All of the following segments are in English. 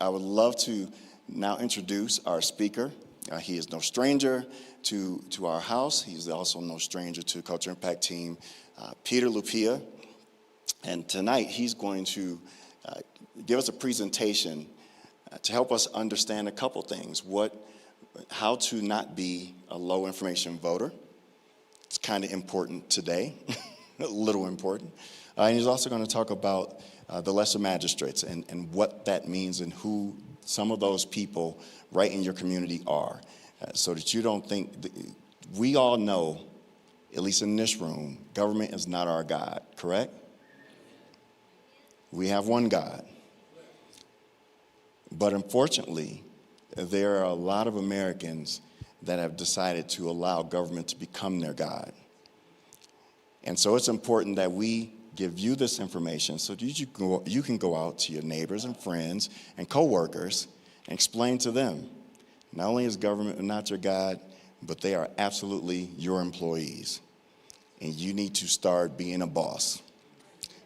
I would love to now introduce our speaker. He is no stranger to our house. He's also no stranger to Culture Impact Team, Peter Lupia. And tonight he's going to give us a presentation to help us understand a couple things. How to not be a low information voter. It's kind of important today, a little important. And he's also going to talk about the Lesser Magistrates and what that means and who some of those people right in your community are. So that you don't think, we all know, at least in this room, government is not our God, correct? We have one God. But unfortunately, there are a lot of Americans that have decided to allow government to become their God. And so it's important that we give you this information so that you can go out to your neighbors and friends and coworkers and explain to them, not only is government not your God, but they are absolutely your employees. And you need to start being a boss.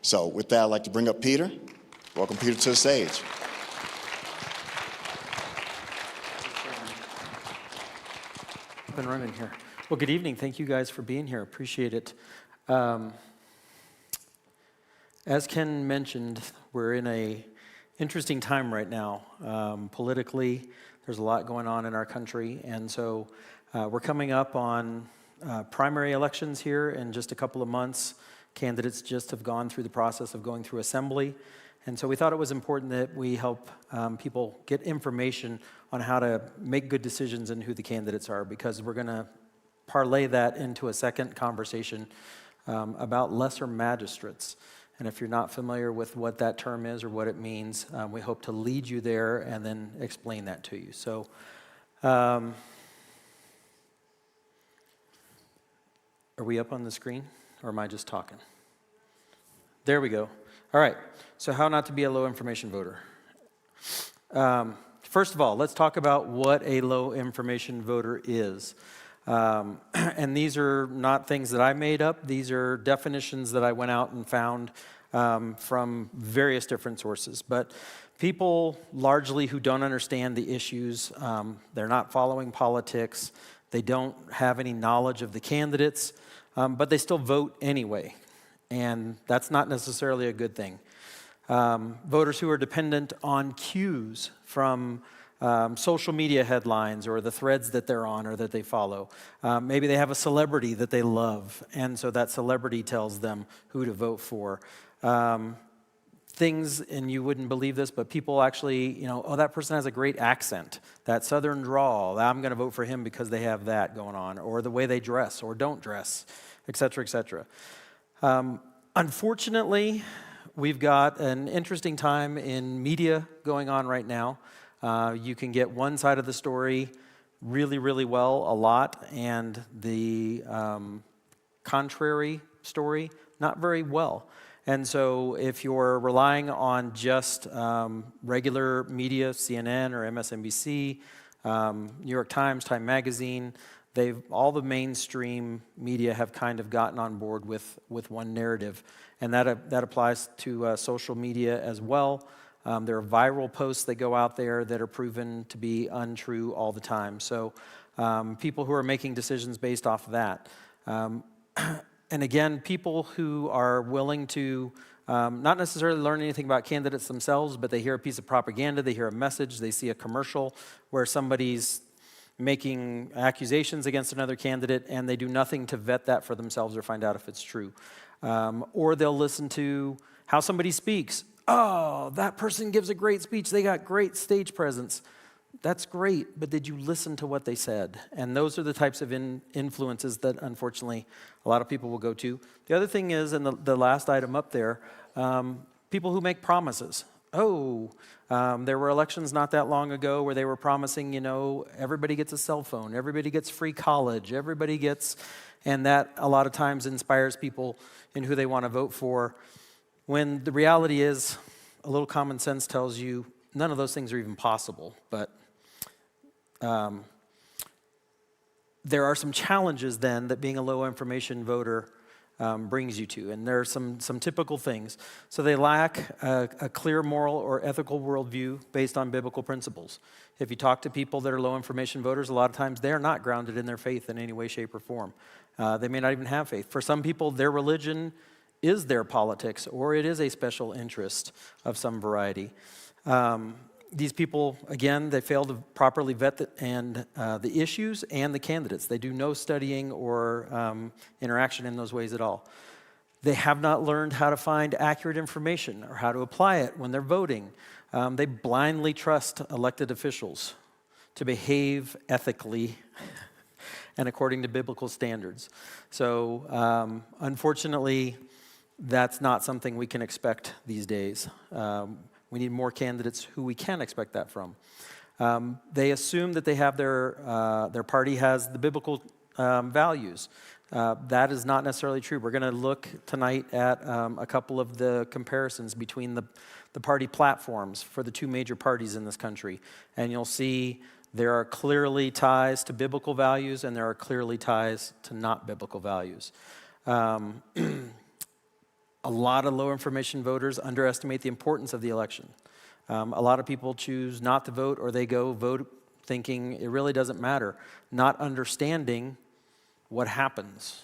So with that, I'd like to bring up Peter. Welcome, Peter, to the stage. Up and running here. Well, good evening. Thank you guys for being here. Appreciate it. As Ken mentioned, we're in a interesting time right now. Politically, there's a lot going on in our country, and so we're coming up on primary elections here in just a couple of months. Candidates just have gone through the process of going through assembly, and so we thought it was important that we help people get information on how to make good decisions and who the candidates are, because we're going to parlay that into a second conversation about lesser magistrates. And if you're not familiar with what that term is or what it means, we hope to lead you there and then explain that to you. So, are we up on the screen, or am I just talking? There we go. All right, so how not to be a low information voter. First of all, let's talk about what a low information voter is. And these are not things that I made up. These are definitions that I went out and found from various different sources. But people largely who don't understand the issues, they're not following politics, they don't have any knowledge of the candidates, but they still vote anyway. And that's not necessarily a good thing. Voters who are dependent on cues from social media headlines or the threads that they're on or that they follow. Maybe they have a celebrity that they love, and so that celebrity tells them who to vote for. Things, and you wouldn't believe this, but people actually, oh, that person has a great accent, that southern drawl, I'm going to vote for him because they have that going on, or the way they dress or don't dress, et cetera, et cetera. Unfortunately, we've got an interesting time in media going on right now. You can get one side of the story really, really well, a lot, and the contrary story, not very well. And so if you're relying on just regular media, CNN or MSNBC, New York Times, Time Magazine, all the mainstream media have kind of gotten on board with one narrative. And that applies to social media as well. There are viral posts that go out there that are proven to be untrue all the time. So people who are making decisions based off of that. And again, people who are willing to not necessarily learn anything about candidates themselves, but they hear a piece of propaganda, they hear a message, they see a commercial where somebody's making accusations against another candidate and they do nothing to vet that for themselves or find out if it's true. Or they'll listen to how somebody speaks. Oh, that person gives a great speech. They got great stage presence. That's great, but did you listen to what they said? And those are the types of influences that, unfortunately, a lot of people will go to. The other thing is, and the last item up there, people who make promises. There were elections not that long ago where they were promising, everybody gets a cell phone, everybody gets free college, everybody gets, and that a lot of times inspires people in who they want to vote for. When the reality is, a little common sense tells you none of those things are even possible. But there are some challenges then that being a low information voter brings you to. And there are some typical things. So they lack a clear moral or ethical worldview based on biblical principles. If you talk to people that are low information voters, a lot of times they're not grounded in their faith in any way, shape, or form. They may not even have faith. For some people, their religion is their politics, or it is a special interest of some variety. These people, again, they fail to properly vet the issues and the candidates. They do no studying or interaction in those ways at all. They have not learned how to find accurate information or how to apply it when they're voting. They blindly trust elected officials to behave ethically and according to biblical standards. So unfortunately, that's not something we can expect these days. We need more candidates who we can expect that from. They assume that they have their party has the biblical values. That is not necessarily true. We're going to look tonight at a couple of the comparisons between the party platforms for the two major parties in this country. And you'll see there are clearly ties to biblical values and there are clearly ties to not biblical values. A lot of low information voters underestimate the importance of the election. A lot of people choose not to vote, or they go vote thinking it really doesn't matter, not understanding what happens.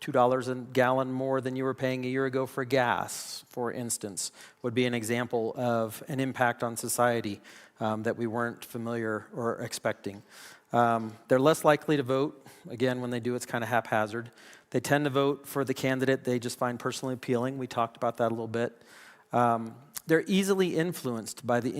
$2 a gallon more than you were paying a year ago for gas, for instance, would be an example of an impact on society that we weren't familiar or expecting. They're less likely to vote. Again, when they do, it's kind of haphazard. They tend to vote for the candidate they just find personally appealing. We talked about that a little bit. They're easily influenced by the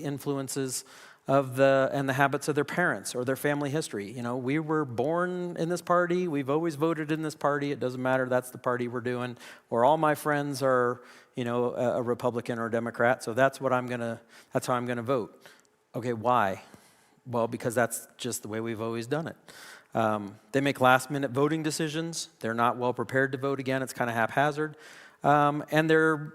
influences of and the habits of their parents or their family history. You know, we were born in this party. We've always voted in this party. It doesn't matter. That's the party we're doing. Or all my friends are, you know, a Republican or a Democrat. So that's how I'm gonna vote. Okay, why? Well, because that's just the way we've always done it. They make last-minute voting decisions. They're not well prepared to vote again. It's kind of haphazard. And they're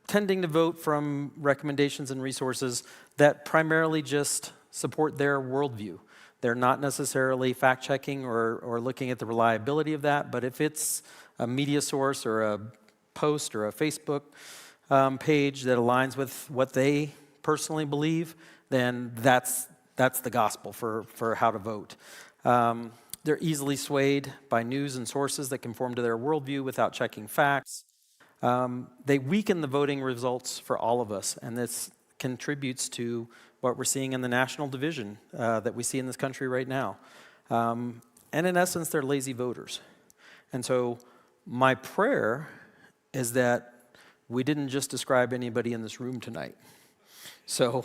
tending to vote from recommendations and resources that primarily just support their worldview. They're not necessarily fact-checking or looking at the reliability of that, but if it's a media source or a post or a Facebook page that aligns with what they personally believe, then that's the gospel for how to vote. They're easily swayed by news and sources that conform to their worldview without checking facts. They weaken the voting results for all of us, and this contributes to what we're seeing in the national division that we see in this country right now. And in essence, they're lazy voters. And so my prayer is that we didn't just describe anybody in this room tonight. So,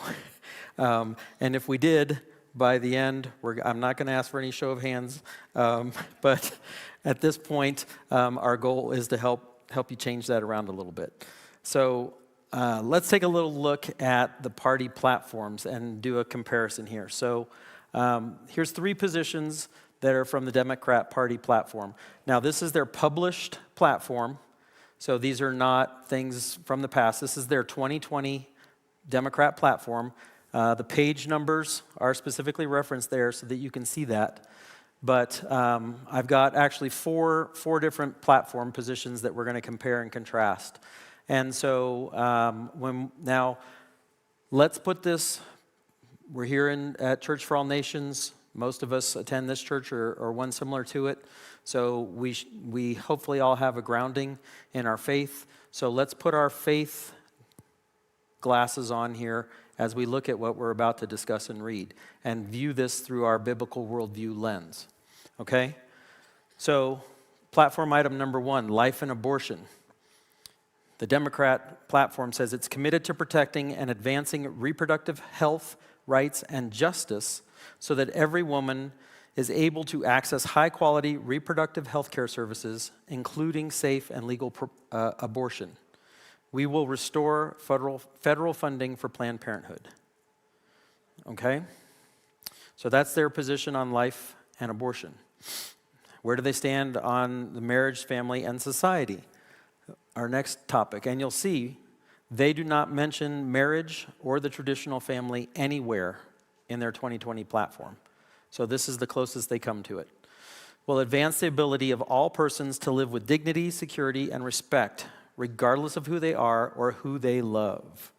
and if we did, by the end, I'm not going to ask for any show of hands, but at this point, our goal is to help you change that around a little bit. So let's take a little look at the party platforms and do a comparison here. So here's 3 positions that are from the Democrat Party platform. Now, this is their published platform, so these are not things from the past. This is their 2020 Democrat platform. The page numbers are specifically referenced there so that you can see that. But I've got actually four different platform positions that we're going to compare and contrast. And so now let's put this, we're here at Church for All Nations. Most of us attend this church or one similar to it. So we hopefully all have a grounding in our faith. So let's put our faith glasses on here as we look at what we're about to discuss and read and view this through our biblical worldview lens, okay? So platform item number 1, life and abortion. The Democrat platform says it's committed to protecting and advancing reproductive health, rights, and justice so that every woman is able to access high-quality reproductive health care services, including safe and legal abortion. We will restore federal funding for Planned Parenthood. Okay? So that's their position on life and abortion. Where do they stand on the marriage, family, and society? Our next topic. And you'll see they do not mention marriage or the traditional family anywhere in their 2020 platform. So this is the closest they come to it. will advance the ability of all persons to live with dignity, security, and respect, regardless of who they are or who they love,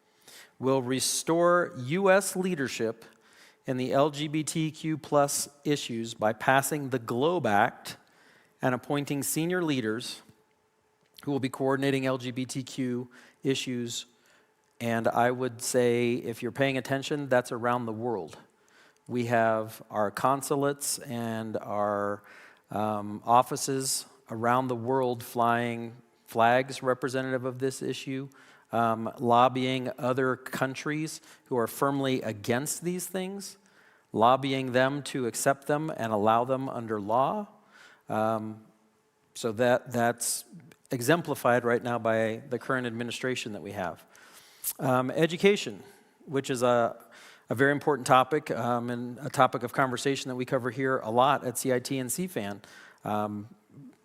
will restore U.S. leadership in the LGBTQ plus issues by passing the GLOBE Act and appointing senior leaders who will be coordinating LGBTQ issues. And I would say, if you're paying attention, that's around the world. We have our consulates and our offices around the world flying flags representative of this issue, lobbying other countries who are firmly against these things, lobbying them to accept them and allow them under law. So that's exemplified right now by the current administration that we have. Education, which is a very important topic and a topic of conversation that we cover here a lot at CIT and CFAN.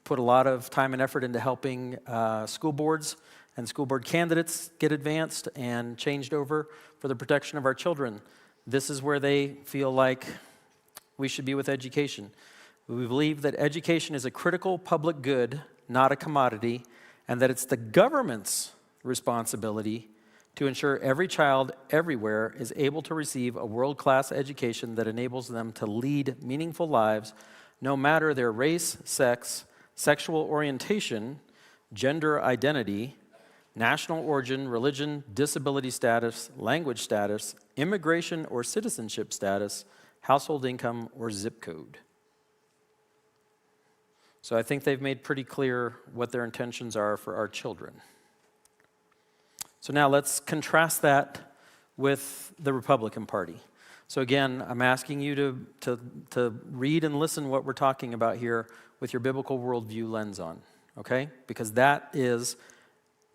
Put a lot of time and effort into helping school boards and school board candidates get advanced and changed over for the protection of our children. This is where they feel like we should be with education. We believe that education is a critical public good, not a commodity, and that it's the government's responsibility to ensure every child everywhere is able to receive a world-class education that enables them to lead meaningful lives, no matter their race, sex, sexual orientation, gender identity, national origin, religion, disability status, language status, immigration or citizenship status, household income, or zip code. So I think they've made pretty clear what their intentions are for our children. So now let's contrast that with the Republican Party. So again, I'm asking you to read and listen what we're talking about here with your biblical worldview lens on, okay? Because that is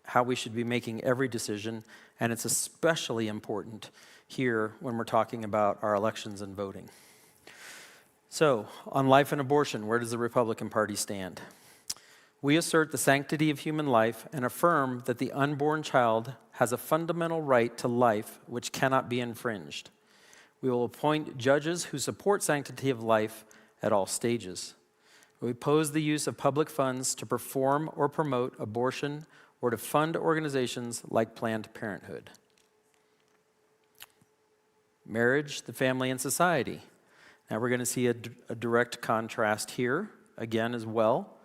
how we should be making every decision, and it's especially important here when we're talking about our elections and voting. So, on life and abortion, where does the Republican Party stand? We assert the sanctity of human life and affirm that the unborn child has a fundamental right to life which cannot be infringed. We will appoint judges who support sanctity of life at all stages. We oppose the use of public funds to perform or promote abortion or to fund organizations like Planned Parenthood. Marriage, the family, and society. Now we're going to see a direct contrast here, again as well.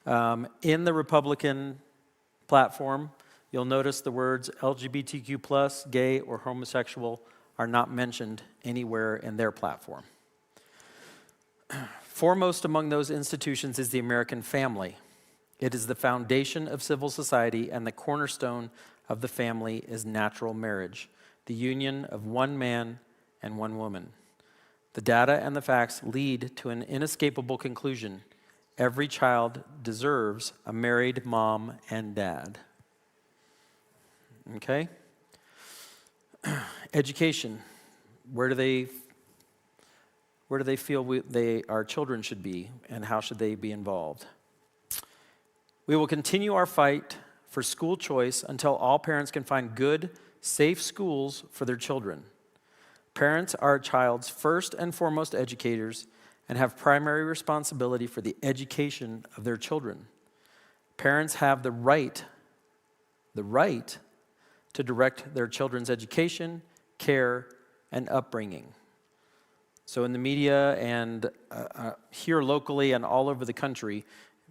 In the Republican platform, you'll notice the words LGBTQ+, gay, or homosexual are not mentioned anywhere in their platform. Foremost among those institutions is the American family. It is the foundation of civil society, and the cornerstone of the family is natural marriage, the union of one man and one woman. The data and the facts lead to an inescapable conclusion. Every child deserves a married mom and dad. Okay? Education. Where do they feel our children should be, and how should they be involved? We will continue our fight for school choice until all parents can find good, safe schools for their children. Parents are a child's first and foremost educators and have primary responsibility for the education of their children. Parents have the right to direct their children's education, care, and upbringing. So in the media and here locally and all over the country,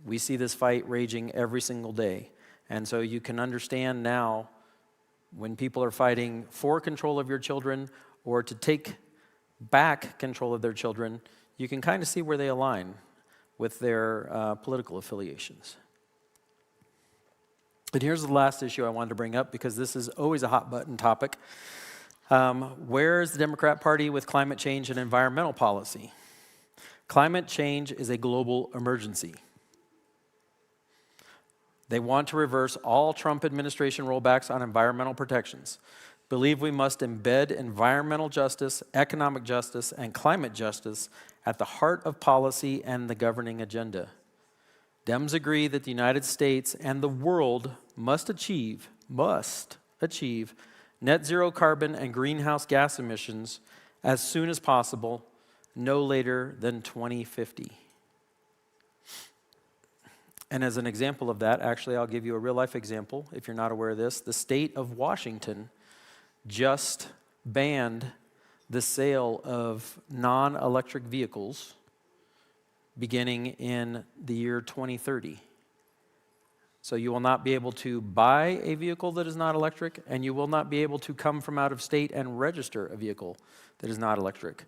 we see this fight raging every single day. And so you can understand now when people are fighting for control of your children or to take back control of their children, you can kind of see where they align with their political affiliations. And here's the last issue I wanted to bring up, because this is always a hot button topic. Where is the Democrat Party with climate change and environmental policy? Climate change is a global emergency. They want to reverse all Trump administration rollbacks on environmental protections. Believe we must embed environmental justice, economic justice, and climate justice at the heart of policy and the governing agenda. Dems agree that the United States and the world must achieve net zero carbon and greenhouse gas emissions as soon as possible, no later than 2050. And as an example of that, actually, I'll give you a real-life example, if you're not aware of this. The state of Washington just banned the sale of non-electric vehicles beginning in the year 2030. So you will not be able to buy a vehicle that is not electric, and you will not be able to come from out of state and register a vehicle that is not electric.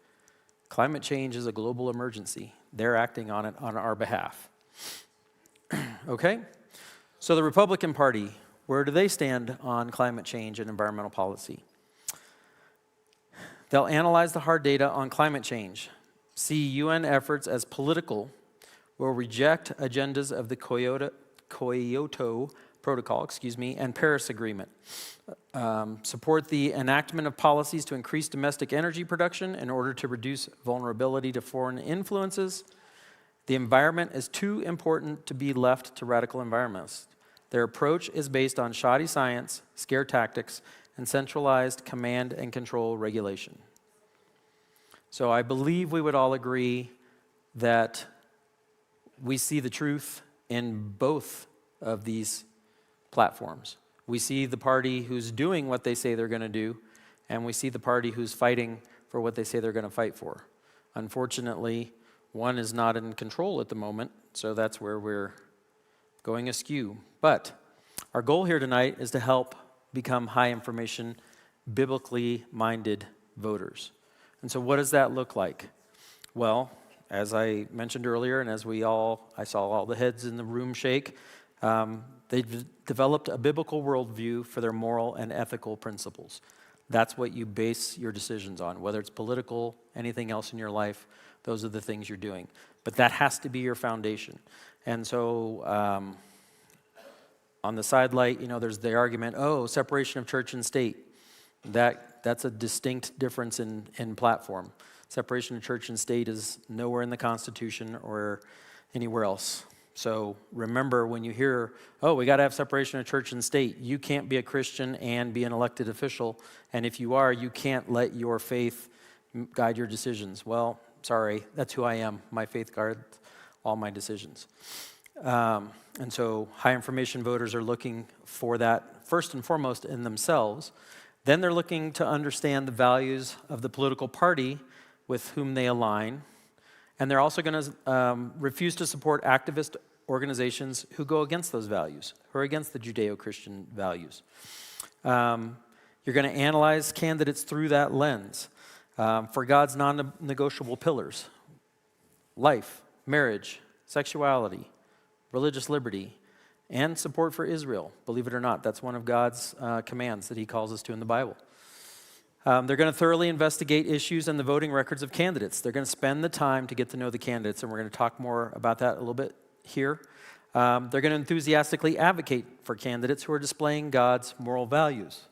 Climate change is a global emergency. They're acting on it on our behalf. Okay? So the Republican Party, where do they stand on climate change and environmental policy? They'll analyze the hard data on climate change, see UN efforts as political, will reject agendas of the Kyoto Protocol, and Paris Agreement. Support the enactment of policies to increase domestic energy production in order to reduce vulnerability to foreign influences. The environment is too important to be left to radical environmentalists. Their approach is based on shoddy science, scare tactics, and centralized command and control regulation. So I believe we would all agree that we see the truth in both of these platforms. We see the party who's doing what they say they're going to do, and we see the party who's fighting for what they say they're going to fight for. Unfortunately, one is not in control at the moment, so that's where we're going askew. But our goal here tonight is to help become high information, biblically minded voters. And so what does that look like? Well, as I mentioned earlier, and as I saw all the heads in the room shake, they've developed a biblical worldview for their moral and ethical principles. That's what you base your decisions on, whether it's political, anything else in your life, those are the things you're doing. But that has to be your foundation. And so on the sidelight, there's the argument, separation of church and state. That's a distinct difference in platform. Separation of church and state is nowhere in the Constitution or anywhere else. So remember, when you hear, we got to have separation of church and state, you can't be a Christian and be an elected official. And if you are, you can't let your faith guide your decisions. Well, sorry, that's who I am. My faith guides all my decisions. And so high information voters are looking for that first and foremost in themselves. Then they're looking to understand the values of the political party with whom they align. And they're also going to refuse to support activist organizations who go against those values, who are against the Judeo-Christian values. You're going to analyze candidates through that lens for God's non-negotiable pillars: life, marriage, sexuality, religious liberty, and support for Israel. Believe it or not, that's one of God's commands that he calls us to in the Bible. They're going to thoroughly investigate issues and the voting records of candidates. They're going to spend the time to get to know the candidates, and we're going to talk more about that a little bit here. They're going to enthusiastically advocate for candidates who are displaying God's moral values.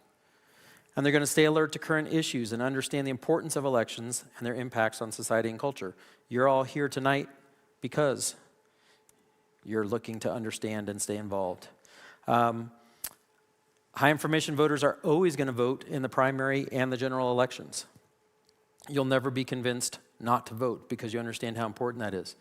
And they're going to stay alert to current issues and understand the importance of elections and their impacts on society and culture. You're all here tonight because you're looking to understand and stay involved. High information voters are always going to vote in the primary and the general elections. You'll never be convinced not to vote because you understand how important that is.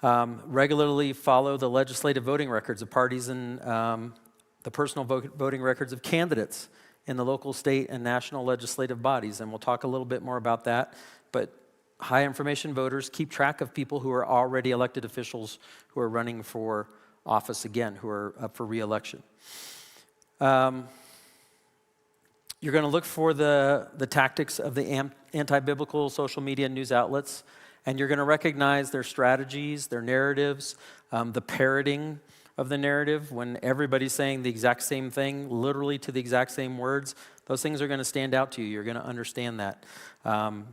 Regularly follow the legislative voting records of parties and the personal voting records of candidates in the local, state, and national legislative bodies. And we'll talk a little bit more about that. But high information voters keep track of people who are already elected officials who are running for office again, who are up for re-election. You're going to look for the tactics of the anti-biblical social media news outlets, and you're going to recognize their strategies, their narratives, the parroting of the narrative. When everybody's saying the exact same thing, literally to the exact same words, those things are going to stand out to you. You're going to understand that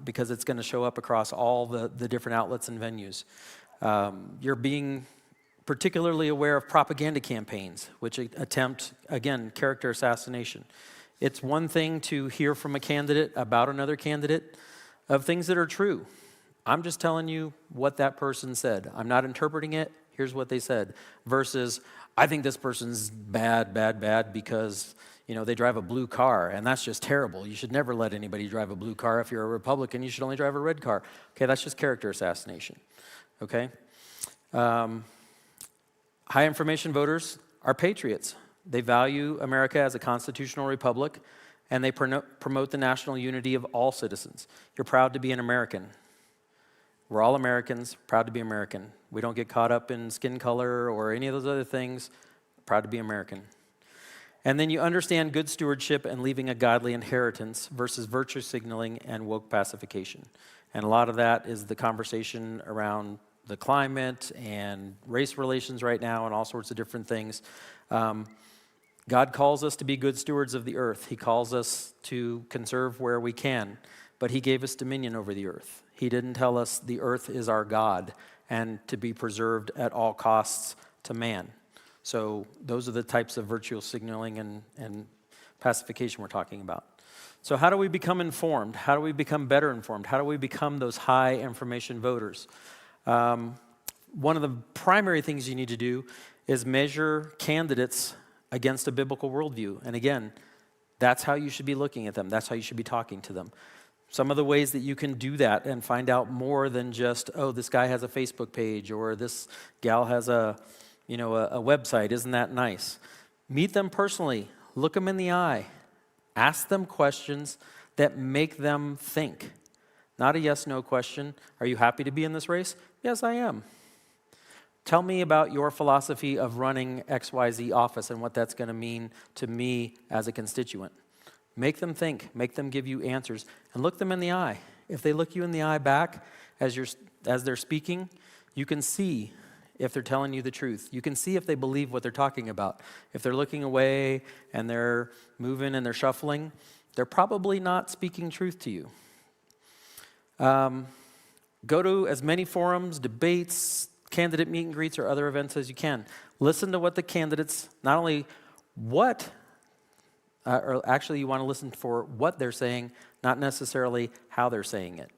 because it's going to show up across all the different outlets and venues. You're being particularly aware of propaganda campaigns, which attempt, again, character assassination. It's one thing to hear from a candidate about another candidate of things that are true. I'm just telling you what that person said. I'm not interpreting it. Here's what they said. Versus, I think this person's bad because, they drive a blue car, and that's just terrible. You should never let anybody drive a blue car. If you're a Republican, you should only drive a red car. Okay, that's just character assassination. Okay? High information voters are patriots. They value America as a constitutional republic, and they promote the national unity of all citizens. You're proud to be an American. We're all Americans, proud to be American. We don't get caught up in skin color or any of those other things. Proud to be American. And then you understand good stewardship and leaving a godly inheritance versus virtue signaling and woke pacification. And a lot of that is the conversation around the climate and race relations right now and all sorts of different things. God calls us to be good stewards of the earth. He calls us to conserve where we can, but he gave us dominion over the earth. He didn't tell us the earth is our God and to be preserved at all costs to man. So those are the types of virtual signaling and pacification we're talking about. So how do we become informed? How do we become better informed? How do we become those high information voters? One of the primary things you need to do is measure candidates against a biblical worldview. And again, that's how you should be looking at them. That's how you should be talking to them. Some of the ways that you can do that and find out more than just, oh, this guy has a Facebook page or this gal has a website. Isn't that nice? Meet them personally. Look them in the eye. Ask them questions that make them think. Not a yes/no question. Are you happy to be in this race? Yes, I am. Tell me about your philosophy of running XYZ office and what that's going to mean to me as a constituent. Make them think. Make them give you answers. And look them in the eye. If they look you in the eye back as they're speaking, you can see if they're telling you the truth. You can see if they believe what they're talking about. If they're looking away and they're moving and they're shuffling, they're probably not speaking truth to you. Go to as many forums, debates, candidate meet and greets, or other events as you can. Listen to what the candidates, not only or actually you want to listen for what they're saying, not necessarily how they're saying it.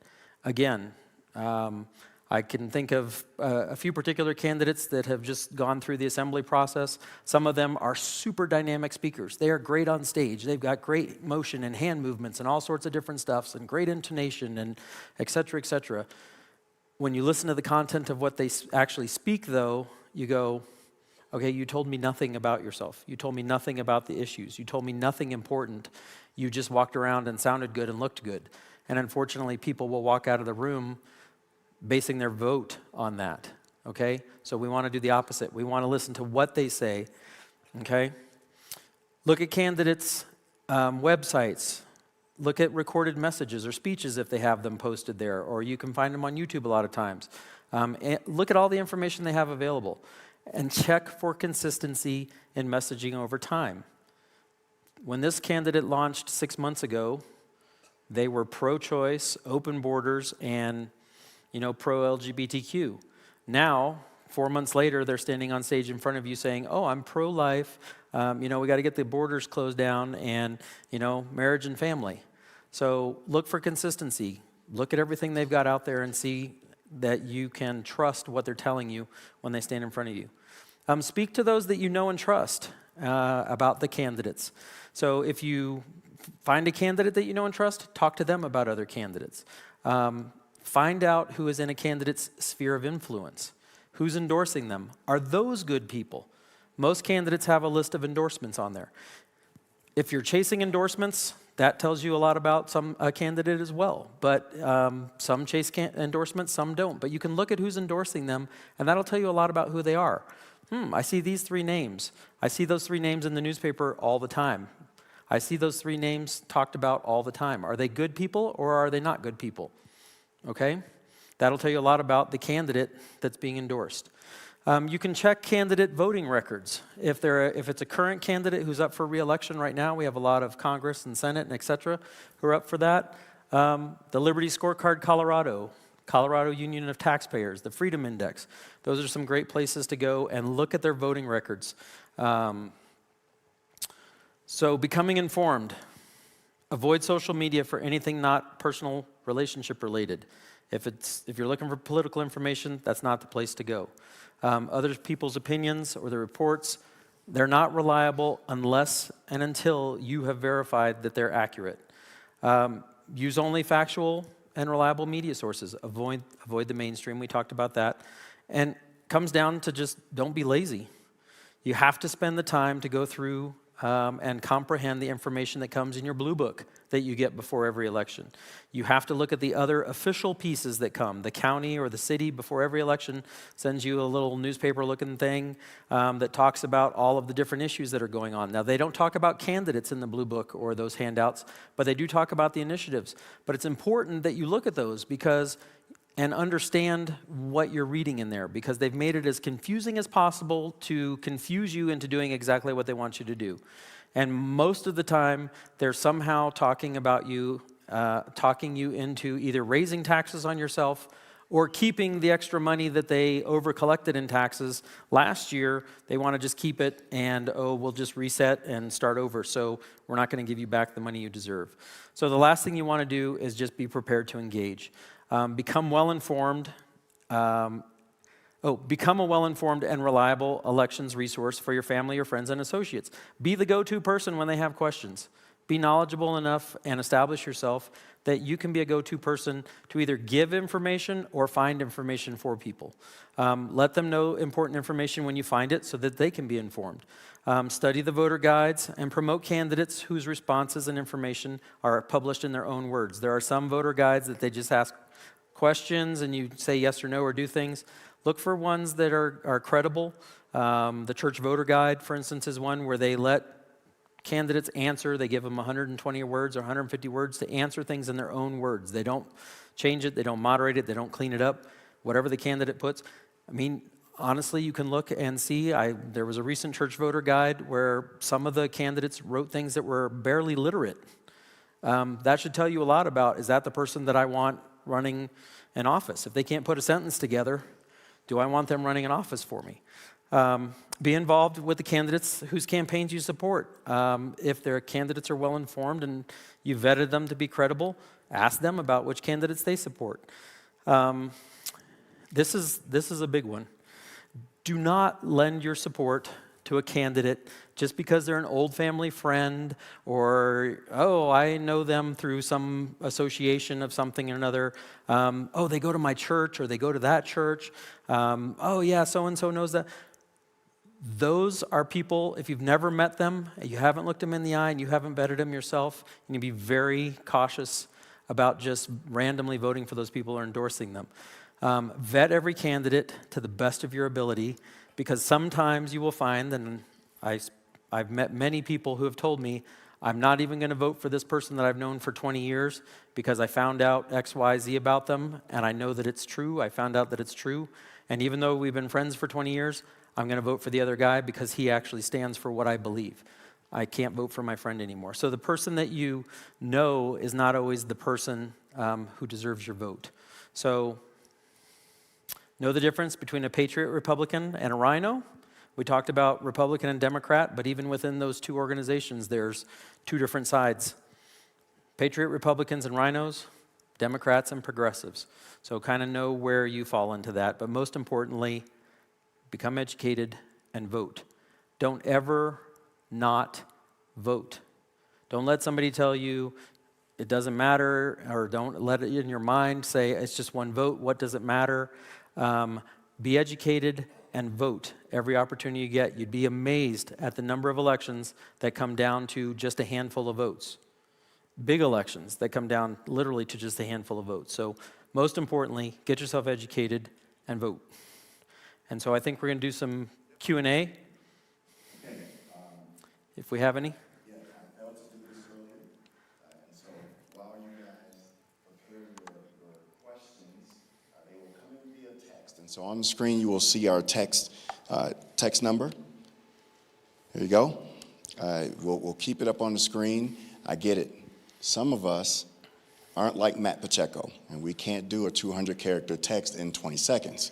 Again, I can think of a few particular candidates that have just gone through the assembly process. Some of them are super dynamic speakers. They are great on stage. They've got great motion and hand movements and all sorts of different stuffs and great intonation and et cetera, et cetera. When you listen to the content of what they actually speak, though, you go, okay, you told me nothing about yourself. You told me nothing about the issues. You told me nothing important. You just walked around and sounded good and looked good. And unfortunately, people will walk out of the room basing their vote on that, okay? So we want to do the opposite. We want to listen to what they say, okay? Look at candidates' websites. Look at recorded messages or speeches if they have them posted there, or you can find them on YouTube a lot of times. And look at all the information they have available and check for consistency in messaging over time. When this candidate launched 6 months ago, they were pro-choice, open borders, and pro-LGBTQ. Now, 4 months later, they're standing on stage in front of you saying, oh, I'm pro-life, we got to get the borders closed down, and, marriage and family. So look for consistency. Look at everything they've got out there and see that you can trust what they're telling you when they stand in front of you. Speak to those that you know and trust about the candidates. So if you find a candidate that you know and trust, talk to them about other candidates. Find out who is in a candidate's sphere of influence. Who's endorsing them? Are those good people? Most candidates have a list of endorsements on there. If you're chasing endorsements, that tells you a lot about a candidate as well. But some chase endorsements, some don't. But you can look at who's endorsing them, and that'll tell you a lot about who they are. I see these 3 names. I see those 3 names in the newspaper all the time. I see those 3 names talked about all the time. Are they good people or are they not good people? Okay? That'll tell you a lot about the candidate that's being endorsed. You can check candidate voting records. If it's a current candidate who's up for re-election right now, we have a lot of Congress and Senate and et cetera who are up for that. The Liberty Scorecard Colorado Union of Taxpayers, the Freedom Index. Those are some great places to go and look at their voting records. So becoming informed. Avoid social media for anything not personal relationship related. If you're looking for political information, that's not the place to go. Other people's opinions or the reports, they're not reliable unless and until you have verified that they're accurate. Use only factual and reliable media sources. Avoid the mainstream. We talked about that. And comes down to just don't be lazy. You have to spend the time to go through and comprehend the information that comes in your blue book that you get before every election. You have to look at the other official pieces that come. The county or the city before every election sends you a little newspaper-looking thing that talks about all of the different issues that are going on. Now, they don't talk about candidates in the blue book or those handouts, but they do talk about the initiatives. But it's important that you look at those and understand what you're reading in there, because they've made it as confusing as possible to confuse you into doing exactly what they want you to do. And most of the time, they're somehow talking you into either raising taxes on yourself or keeping the extra money that they over-collected in taxes last year. They want to just keep it and, we'll just reset and start over. So we're not going to give you back the money you deserve. So the last thing you want to do is just be prepared to engage. Become well-informed. Become a well-informed and reliable elections resource for your family, your friends, and associates. Be the go-to person when they have questions. Be knowledgeable enough and establish yourself that you can be a go-to person to either give information or find information for people. Let them know important information when you find it so that they can be informed. Study the voter guides and promote candidates whose responses and information are published in their own words. There are some voter guides that they just ask questions and you say yes or no or do things. Look for ones that are credible. The church voter guide, for instance, is one where they let candidates answer. They give them 120 words or 150 words to answer things in their own words. They don't change it. They don't moderate it. They don't clean it up. Whatever the candidate puts. I mean, honestly, you can look and see. There was a recent church voter guide where some of the candidates wrote things that were barely literate. That should tell you a lot about, is that the person that I want running an office? If they can't put a sentence together, do I want them running an office for me? Be involved with the candidates whose campaigns you support. If their candidates are well-informed and you vetted them to be credible, ask them about which candidates they support. This is a big one. Do not lend your support to a candidate just because they're an old family friend or, I know them through some association of something or another. They go to my church or they go to that church. So-and-so knows that. Those are people, if you've never met them, you haven't looked them in the eye and you haven't vetted them yourself, you need to be very cautious about just randomly voting for those people or endorsing them. Vet every candidate to the best of your ability, because sometimes you will find, and I've met many people who have told me, I'm not even going to vote for this person that I've known for 20 years because I found out X, Y, Z about them, and I know that it's true. I found out that it's true. And even though we've been friends for 20 years, I'm going to vote for the other guy because he actually stands for what I believe. I can't vote for my friend anymore. So the person that you know is not always the person who deserves your vote. So know the difference between a patriot Republican and a rhino. We talked about Republican and Democrat, but even within those two organizations, there's two different sides. Patriot Republicans and rhinos, Democrats and progressives. So kind of know where you fall into that. But most importantly, become educated and vote. Don't ever not vote. Don't let somebody tell you it doesn't matter, or don't let it in your mind say it's just one vote. What does it matter? Be educated and vote every opportunity you get. You'd be amazed at the number of elections that come down to just a handful of votes. Big elections that come down literally to just a handful of votes. So most importantly, get yourself educated and vote. And so I think we're going to do some Q&A. Okay. If we have any. Yeah, I failed to do this earlier. And so while you guys prepare your questions, they will come in via text. And so on the screen, you will see our text number. There you go. We'll keep it up on the screen. I get it. Some of us aren't like Matt Pacheco, and we can't do a 200-character text in 20 seconds.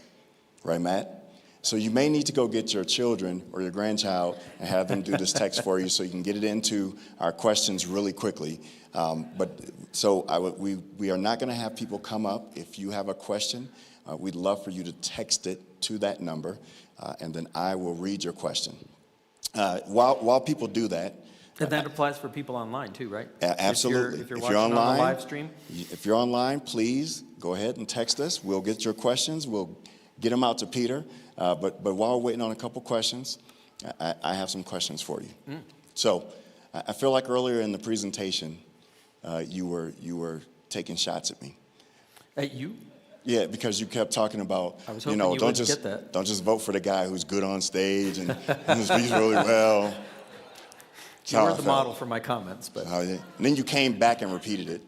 Right, Matt? So you may need to go get your children or your grandchild and have them do this text for you so you can get it into our questions really quickly. We are not going to have people come up. If you have a question, we'd love for you to text it to that number, and then I will read your question. While people do that, and that applies for people online too, right? Absolutely. If you're watching online, on the live stream. If you're online, please go ahead and text us. We'll get your questions. We'll get them out to Peter. But while we're waiting on a couple questions, I have some questions for you. So I feel like earlier in the presentation, you were taking shots at me. At you? Yeah, because you kept talking about, I was hoping you wouldn't get that. Don't just vote for the guy who's good on stage and speaks really well. You were the model for my comments, but And then you came back and repeated it.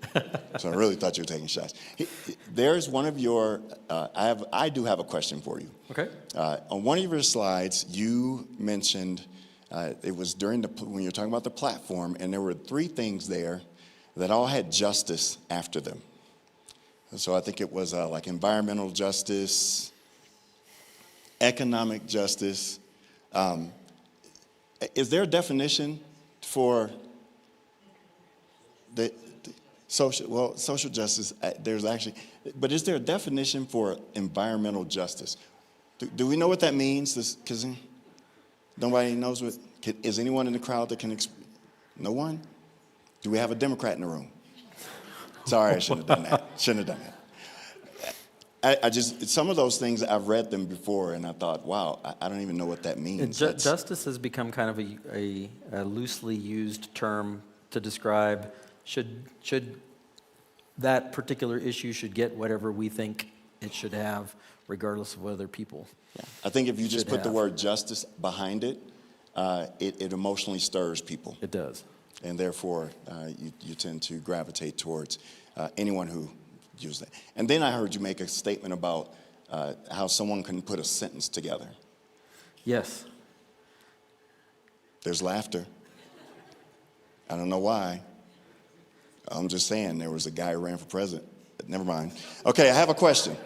So I really thought you were taking shots. There's one of your, I do have a question for you. okay. On one of your slides, you mentioned, it was when you were talking about the platform, and there were 3 things there that all had justice after them. So I think it was like environmental justice, economic justice. Is there a definition for the social justice? There's actually, but is there a definition for environmental justice? Do we know what that means? Because nobody knows what. Is anyone in the crowd that can? No one? Do we have a Democrat in the room? Sorry, I shouldn't have done that. Shouldn't have done that. I just, some of those things, I've read them before, and I thought, wow, I don't even know what that means. Justice has become kind of a loosely used term to describe should that particular issue should get whatever we think it should have, regardless of other people. Yeah. I think if you just put the word justice behind it, it emotionally stirs people. It does. And therefore, you tend to gravitate towards anyone who uses that. And then I heard you make a statement about how someone can put a sentence together. Yes. There's laughter. I don't know why. I'm just saying, there was a guy who ran for president. Never mind. Okay, I have a question.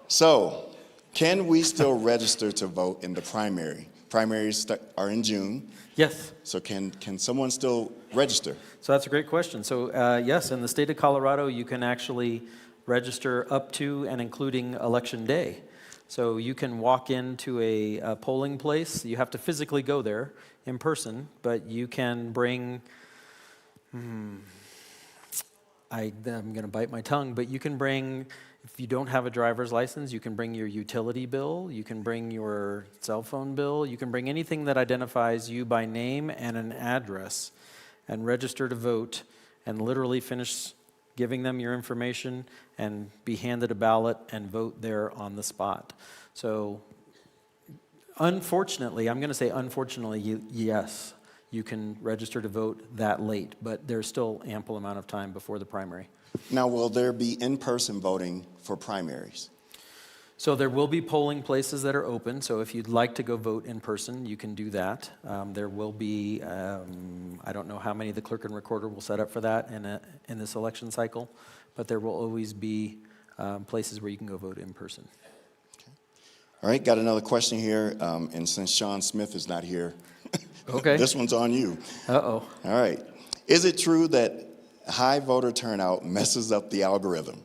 So, can we still register to vote in the primary? Primaries are in June. Yes. So can someone still register? So that's a great question. So yes, in the state of Colorado, you can actually register up to and including Election Day. So you can walk into a polling place. You have to physically go there in person, but you can bring, I'm going to bite my tongue, but you can bring, if you don't have a driver's license, you can bring your utility bill, you can bring your cell phone bill, you can bring anything that identifies you by name and an address and register to vote and literally finish giving them your information and be handed a ballot and vote there on the spot. So unfortunately, I'm going to say unfortunately, yes, you can register to vote that late, but there's still ample amount of time before the primary. Now, will there be in-person voting for primaries? So there will be polling places that are open. So if you'd like to go vote in person, you can do that. There will be, I don't know how many the clerk and recorder will set up for that in this election cycle, but there will always be places where you can go vote in person. Okay. All right, got another question here. And since Sean Smith is not here, okay, this one's on you. Uh-oh. All right. Is it true that high voter turnout messes up the algorithm?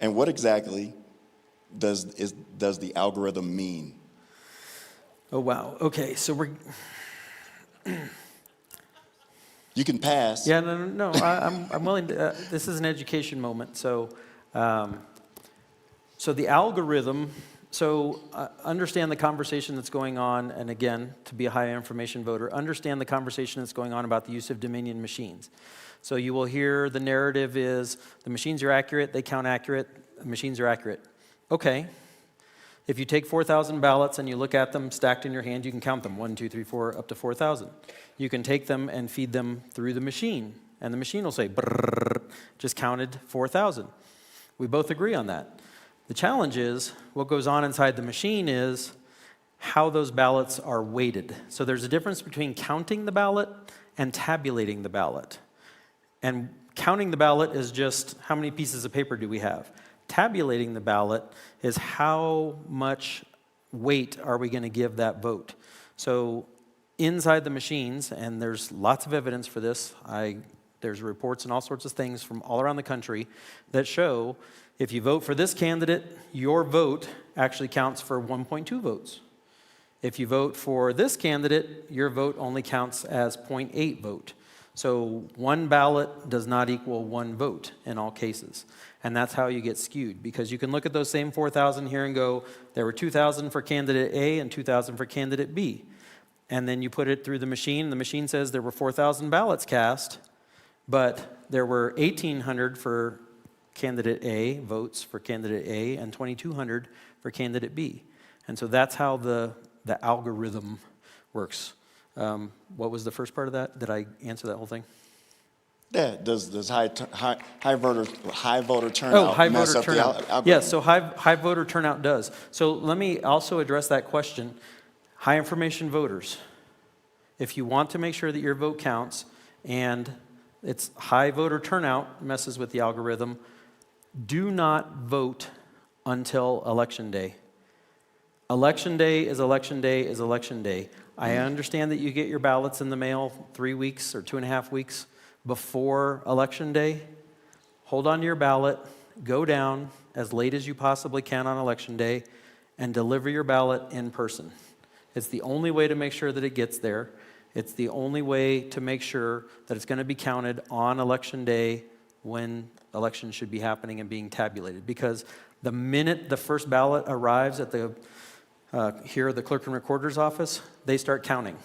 And what exactly does the algorithm mean? Oh, wow. Okay, so we're... You can pass. Yeah, no. I'm willing to... this is an education moment. So the algorithm... So understand the conversation that's going on, and again, to be a high information voter, understand the conversation that's going on about the use of Dominion machines. So you will hear the narrative is, the machines are accurate, they count accurate, the machines are accurate. Okay. If you take 4,000 ballots and you look at them stacked in your hand, you can count them, 1, 2, 3, 4, up to 4,000. You can take them and feed them through the machine, and the machine will say, brrr, just counted 4,000. We both agree on that. The challenge is, what goes on inside the machine is how those ballots are weighted. So there's a difference between counting the ballot and tabulating the ballot. And counting the ballot is just how many pieces of paper do we have. Tabulating the ballot is how much weight are we going to give that vote. So inside the machines, and there's lots of evidence for this, there's reports and all sorts of things from all around the country that show if you vote for this candidate, your vote actually counts for 1.2 votes. If you vote for this candidate, your vote only counts as 0.8 vote. So one ballot does not equal one vote in all cases. And that's how you get skewed, because you can look at those same 4,000 here and go, there were 2,000 for candidate A and 2,000 for candidate B. and then you put it through the machine. The machine says there were 4,000 ballots cast, but there were 1,800 for candidate A, votes for candidate A, and 2,200 for candidate B. And so that's how the algorithm works. What was the first part of that? Did I answer that whole thing? Yeah, does high voter turnout mess up the algorithm? Yes, so high voter turnout does. So let me also address that question. High information voters, if you want to make sure that your vote counts and it's high voter turnout messes with the algorithm, do not vote until Election Day. Election Day is Election Day is Election Day. I understand that you get your ballots in the mail 3 weeks or 2.5 weeks before Election Day. Hold on to your ballot, go down as late as you possibly can on Election Day, and deliver your ballot in person. It's the only way to make sure that it gets there. It's the only way to make sure that it's going to be counted on Election Day when elections should be happening and being tabulated. Because the minute the first ballot arrives at the here at the clerk and recorder's office, they start counting.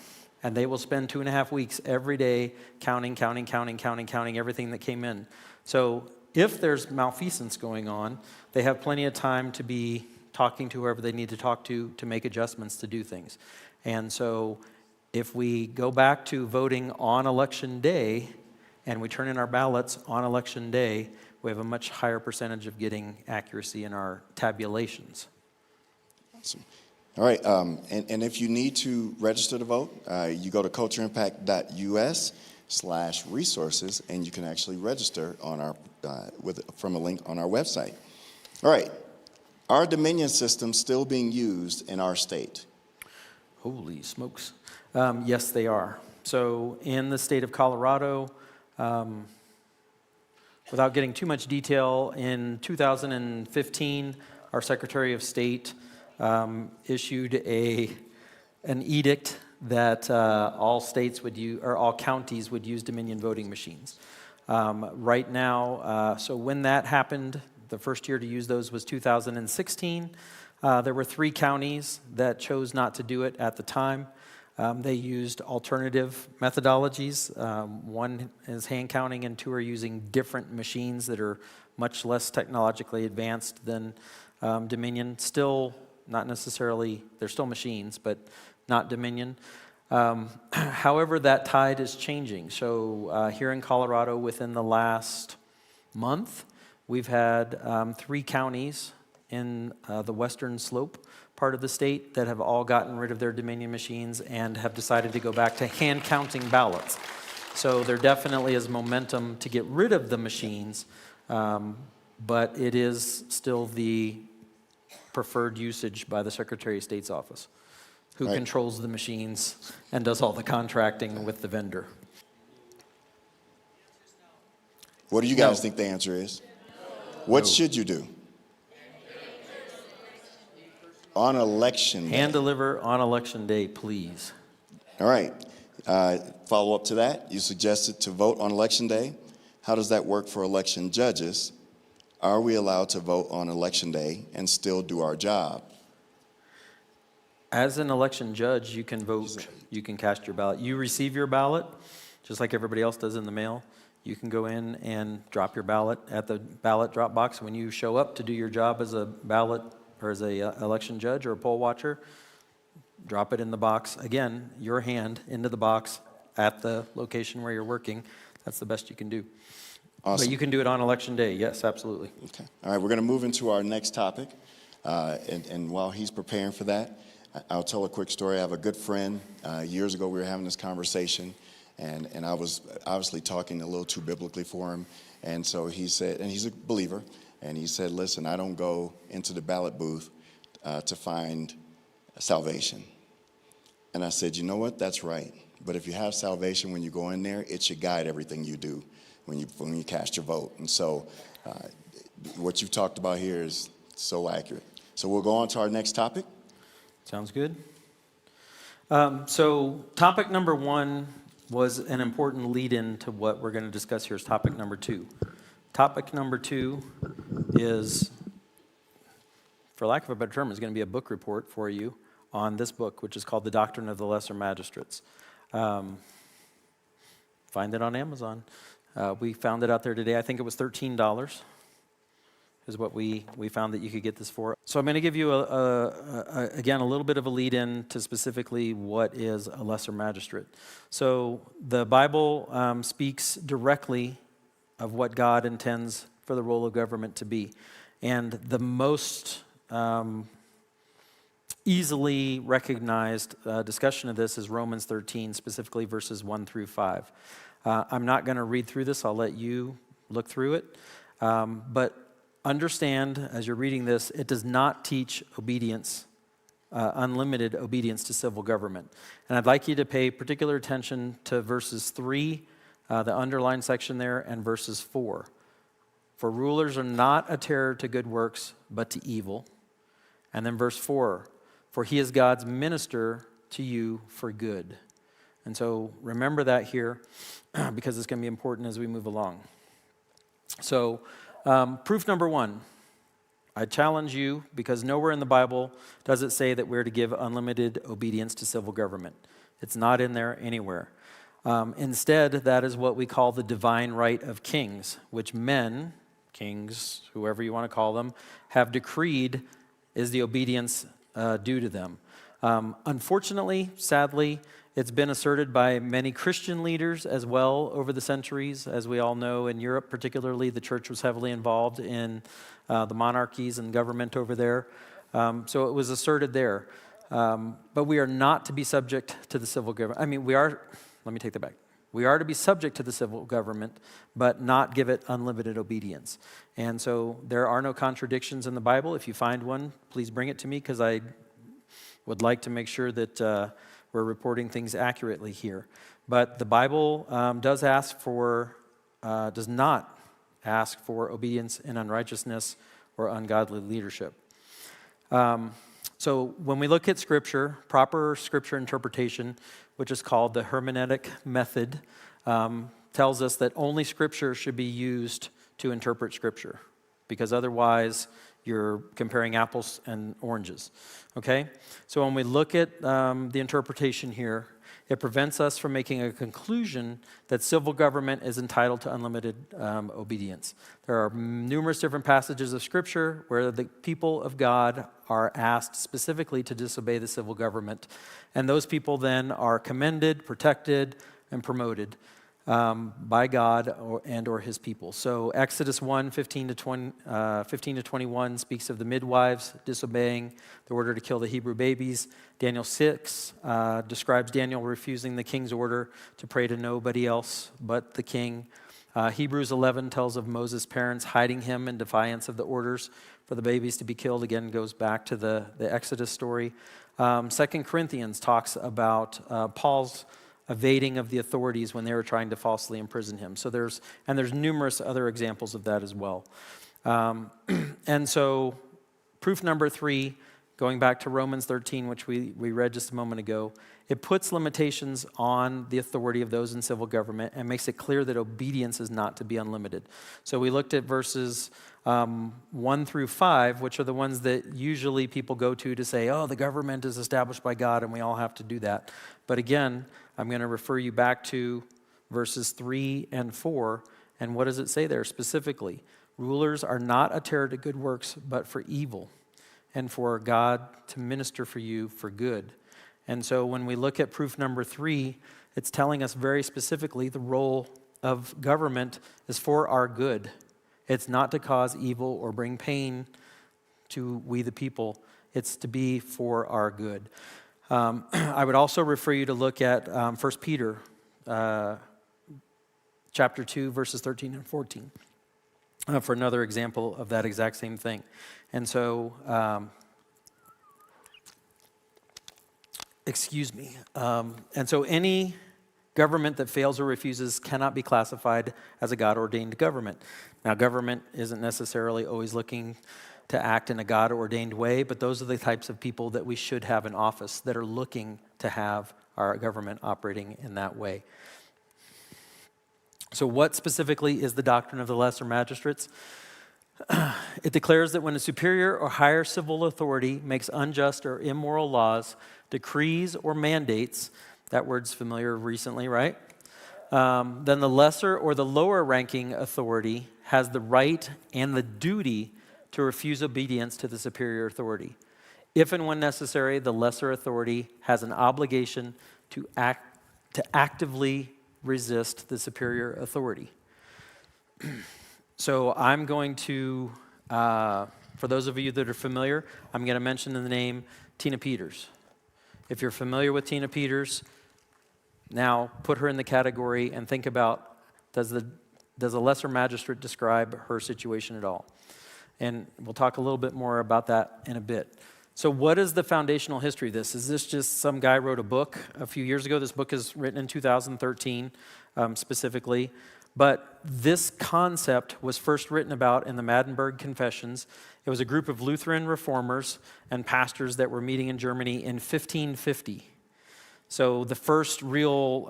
And they will spend 2.5 weeks every day counting everything that came in. So if there's malfeasance going on, they have plenty of time to be talking to whoever they need to talk to make adjustments to do things. And so if we go back to voting on Election Day and we turn in our ballots on Election Day, we have a much higher percentage of getting accuracy in our tabulations. Awesome. All right, and if you need to register to vote, you go to cultureimpact.us/resources, and you can actually register on our from a link on our website. All right, are Dominion systems still being used in our state? Holy smokes. Yes, they are. So in the state of Colorado, without getting too much detail, in 2015, our Secretary of State issued an edict that all states would use, or all counties would use Dominion voting machines. Right now, so when that happened, the first year to use those was 2016. There were 3 counties that chose not to do it at the time. They used alternative methodologies. One is hand counting, and 2 are using different machines that are much less technologically advanced than Dominion. Still not necessarily, they're still machines, but not Dominion. However, that tide is changing. So here in Colorado, within the last month, we've had 3 counties in the western slope part of the state that have all gotten rid of their Dominion machines and have decided to go back to hand counting ballots. So there definitely is momentum to get rid of the machines, but it is still the preferred usage by the Secretary of State's office, who controls the machines and does all the contracting with the vendor. What do you guys think the answer is? What should you do? On Election Day. Hand deliver on Election Day, please. All right. Follow up to that, you suggested to vote on Election Day. How does that work for election judges? Are we allowed to vote on Election Day and still do our job? As an election judge, you can vote, you can cast your ballot. You receive your ballot, just like everybody else does in the mail. You can go in and drop your ballot at the ballot drop box. When you show up to do your job as a ballot or as a election judge or a poll watcher, drop it in the box. Again, your hand into the box at the location where you're working. That's the best you can do. Awesome. But you can do it on Election Day, yes, absolutely. Okay. All right, we're going to move into our next topic. And while he's preparing for that, I'll tell a quick story. I have a good friend. Years ago, we were having this conversation, and I was obviously talking a little too biblically for him. And so he said, and he's a believer, and he said, listen, I don't go into the ballot booth to find salvation. And I said, you know what? That's right. But if you have salvation when you go in there, it should guide everything you do when you cast your vote. And so what you've talked about here is so accurate. So we'll go on to our next topic. Sounds good. So topic number 1 was an important lead-in to what we're going to discuss here is topic number 2. Topic number 2 is, for lack of a better term, is going to be a book report for you on this book, which is called The Doctrine of the Lesser Magistrates. Find it on Amazon. We found it out there today. I think it was $13 is what we found that you could get this for. So I'm going to give you, again, a little bit of a lead-in to specifically what is a lesser magistrate. So the Bible speaks directly of what God intends for the role of government to be. And the most easily recognized discussion of this is Romans 13, specifically verses 1 through 5. I'm not going to read through this. I'll let you look through it. But understand, as you're reading this, it does not teach obedience, unlimited obedience to civil government. And I'd like you to pay particular attention to verses 3, the underlined section there, and verses 4. For rulers are not a terror to good works, but to evil. And then verse 4, for he is God's minister to you for good. And so remember that here, because it's going to be important as we move along. So proof number one, I challenge you, because nowhere in the Bible does it say that we're to give unlimited obedience to civil government. It's not in there anywhere. Instead, that is what we call the divine right of kings, which men, kings, whoever you want to call them, have decreed is the obedience due to them. Unfortunately, sadly, it's been asserted by many Christian leaders as well over the centuries. As we all know, in Europe particularly, the church was heavily involved in the monarchies and government over there. So it was asserted there. But we are not to be subject to the civil government. Let me take that back. We are to be subject to the civil government, but not give it unlimited obedience. And so there are no contradictions in the Bible. If you find one, please bring it to me, because I would like to make sure that we're reporting things accurately here. But the Bible does not ask for obedience in unrighteousness or ungodly leadership. So when we look at Scripture, proper Scripture interpretation, which is called the hermeneutic method, tells us that only Scripture should be used to interpret Scripture, because otherwise you're comparing apples and oranges, okay? So when we look at the interpretation here, it prevents us from making a conclusion that civil government is entitled to unlimited obedience. There are numerous different passages of Scripture where the people of God are asked specifically to disobey the civil government, and those people then are commended, protected, and promoted by God or his people. So Exodus 1, 15 to 21 speaks of the midwives disobeying the order to kill the Hebrew babies. Daniel 6 describes Daniel refusing the king's order to pray to nobody else but the king. Hebrews 11 tells of Moses' parents hiding him in defiance of the orders for the babies to be killed. Again, goes back to the Exodus story. 2 Corinthians talks about Paul's evading of the authorities when they were trying to falsely imprison him. So there's numerous other examples of that as well. And so proof number 3, going back to Romans 13, which we read just a moment ago, it puts limitations on the authority of those in civil government and makes it clear that obedience is not to be unlimited. So we looked at verses 1 through 5, which are the ones that usually people go to say, oh, the government is established by God and we all have to do that. But again, I'm going to refer you back to verses 3 and 4. And what does it say there specifically? Rulers are not a terror to good works, but for evil, and for God to minister for you for good. And so when we look at proof number 3, it's telling us very specifically the role of government is for our good. It's not to cause evil or bring pain to we the people. It's to be for our good. I would also refer you to look at 1 Peter chapter 2, verses 13 and 14 for another example of that exact same thing. And so, and so any government that fails or refuses cannot be classified as a God-ordained government. Now, government isn't necessarily always looking to act in a God-ordained way, but those are the types of people that we should have in office that are looking to have our government operating in that way. So what specifically is the doctrine of the lesser magistrates? It declares that when a superior or higher civil authority makes unjust or immoral laws, decrees, or mandates, that word's familiar recently, right? Then the lesser or the lower ranking authority has the right and the duty to refuse obedience to the superior authority. If and when necessary, the lesser authority has an obligation to actively resist the superior authority. So I'm going to, for those of you that are familiar, I'm going to mention the name Tina Peters. If you're familiar with Tina Peters, now put her in the category and think about, does a lesser magistrate describe her situation at all? And we'll talk a little bit more about that in a bit. So what is the foundational history of this? Is this just some guy wrote a book a few years ago? This book is written in 2013 specifically. But this concept was first written about in the Maddenberg Confessions. It was a group of Lutheran reformers and pastors that were meeting in Germany in 1550. So the first real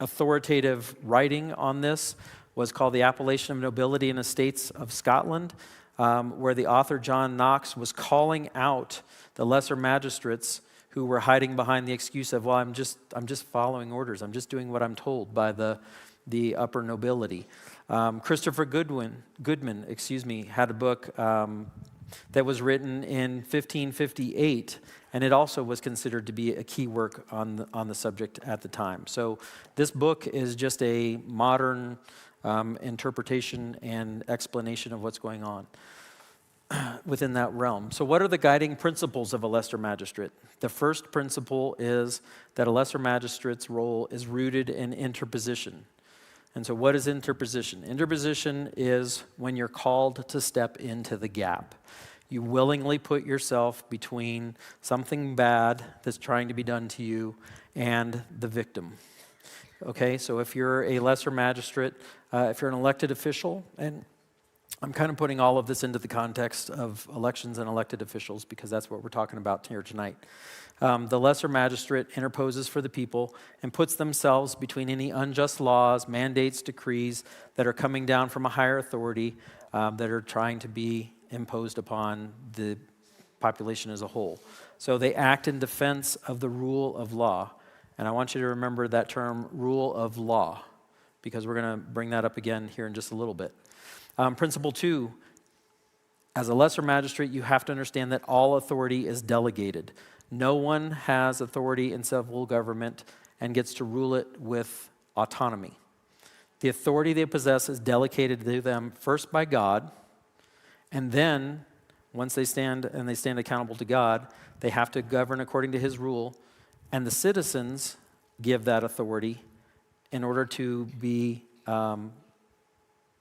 authoritative writing on this was called the Appellation of Nobility and Estates of Scotland, where the author John Knox was calling out the lesser magistrates who were hiding behind the excuse of, well, I'm just following orders. I'm just doing what I'm told by the upper nobility. Christopher Goodman, had a book that was written in 1558, and it also was considered to be a key work on the subject at the time. So this book is just a modern interpretation and explanation of what's going on within that realm. So what are the guiding principles of a lesser magistrate? The first principle is that a lesser magistrate's role is rooted in interposition. And so what is interposition? Interposition is when you're called to step into the gap. You willingly put yourself between something bad that's trying to be done to you and the victim. Okay, so if you're a lesser magistrate, if you're an elected official, and I'm kind of putting all of this into the context of elections and elected officials because that's what we're talking about here tonight. The lesser magistrate interposes for the people and puts themselves between any unjust laws, mandates, decrees that are coming down from a higher authority that are trying to be imposed upon the population as a whole. So they act in defense of the rule of law. And I want you to remember that term, rule of law, because we're going to bring that up again here in just a little bit. Principle 2, as a lesser magistrate, you have to understand that all authority is delegated. No one has authority in civil government and gets to rule it with autonomy. The authority they possess is delegated to them first by God, and then once they stand accountable to God, they have to govern according to his rule, and the citizens give that authority in order to be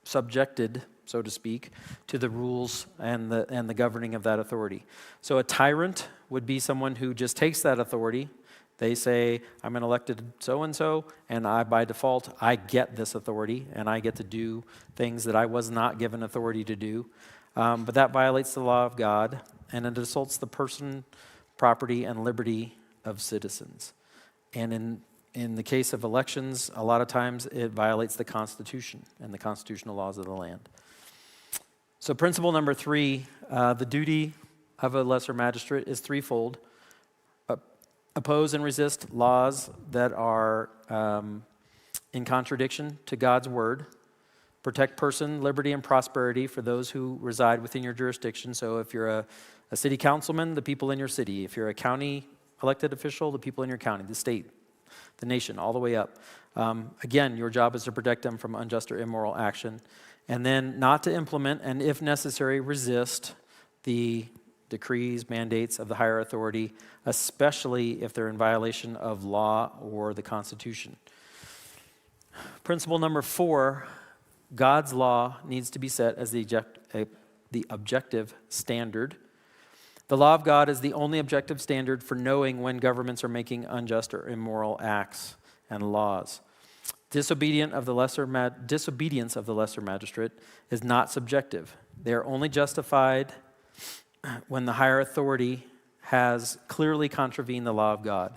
subjected, so to speak, to the rules and the governing of that authority. So a tyrant would be someone who just takes that authority. They say, I'm an elected so-and-so, and by default, I get this authority, and I get to do things that I was not given authority to do. But that violates the law of God, and it assaults the person, property, and liberty of citizens. And in the case of elections, a lot of times it violates the Constitution and the constitutional laws of the land. So principle number 3, the duty of a lesser magistrate is threefold. Oppose and resist laws that are in contradiction to God's word. Protect person, liberty, and prosperity for those who reside within your jurisdiction. So if you're a city councilman, the people in your city. If you're a county elected official, the people in your county, the state, the nation, all the way up. Again, your job is to protect them from unjust or immoral action. And then not to implement, and if necessary, resist the decrees, mandates of the higher authority, especially if they're in violation of law or the Constitution. Principle number 4, God's law needs to be set as the objective standard. The law of God is the only objective standard for knowing when governments are making unjust or immoral acts and laws. Disobedience of the lesser magistrate is not subjective. They are only justified when the higher authority has clearly contravened the law of God.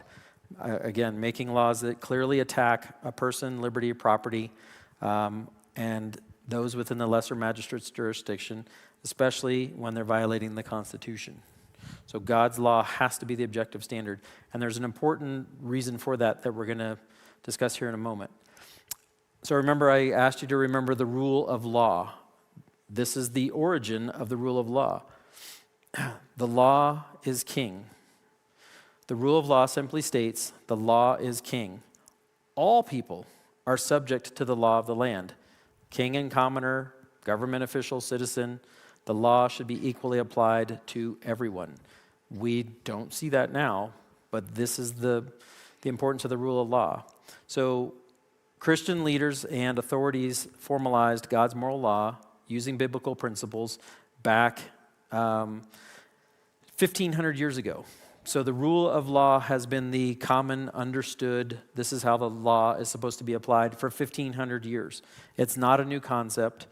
Again, making laws that clearly attack a person, liberty, or property, and those within the lesser magistrate's jurisdiction, especially when they're violating the Constitution. So God's law has to be the objective standard. And there's an important reason for that we're going to discuss here in a moment. So remember, I asked you to remember the rule of law. This is the origin of the rule of law. The law is king. The rule of law simply states the law is king. All people are subject to the law of the land. King and commoner, government official, citizen, the law should be equally applied to everyone. We don't see that now, but this is the importance of the rule of law. So Christian leaders and authorities formalized God's moral law using biblical principles back 1,500 years ago. So the rule of law has been the common understood, this is how the law is supposed to be applied for 1,500 years. It's not a new concept.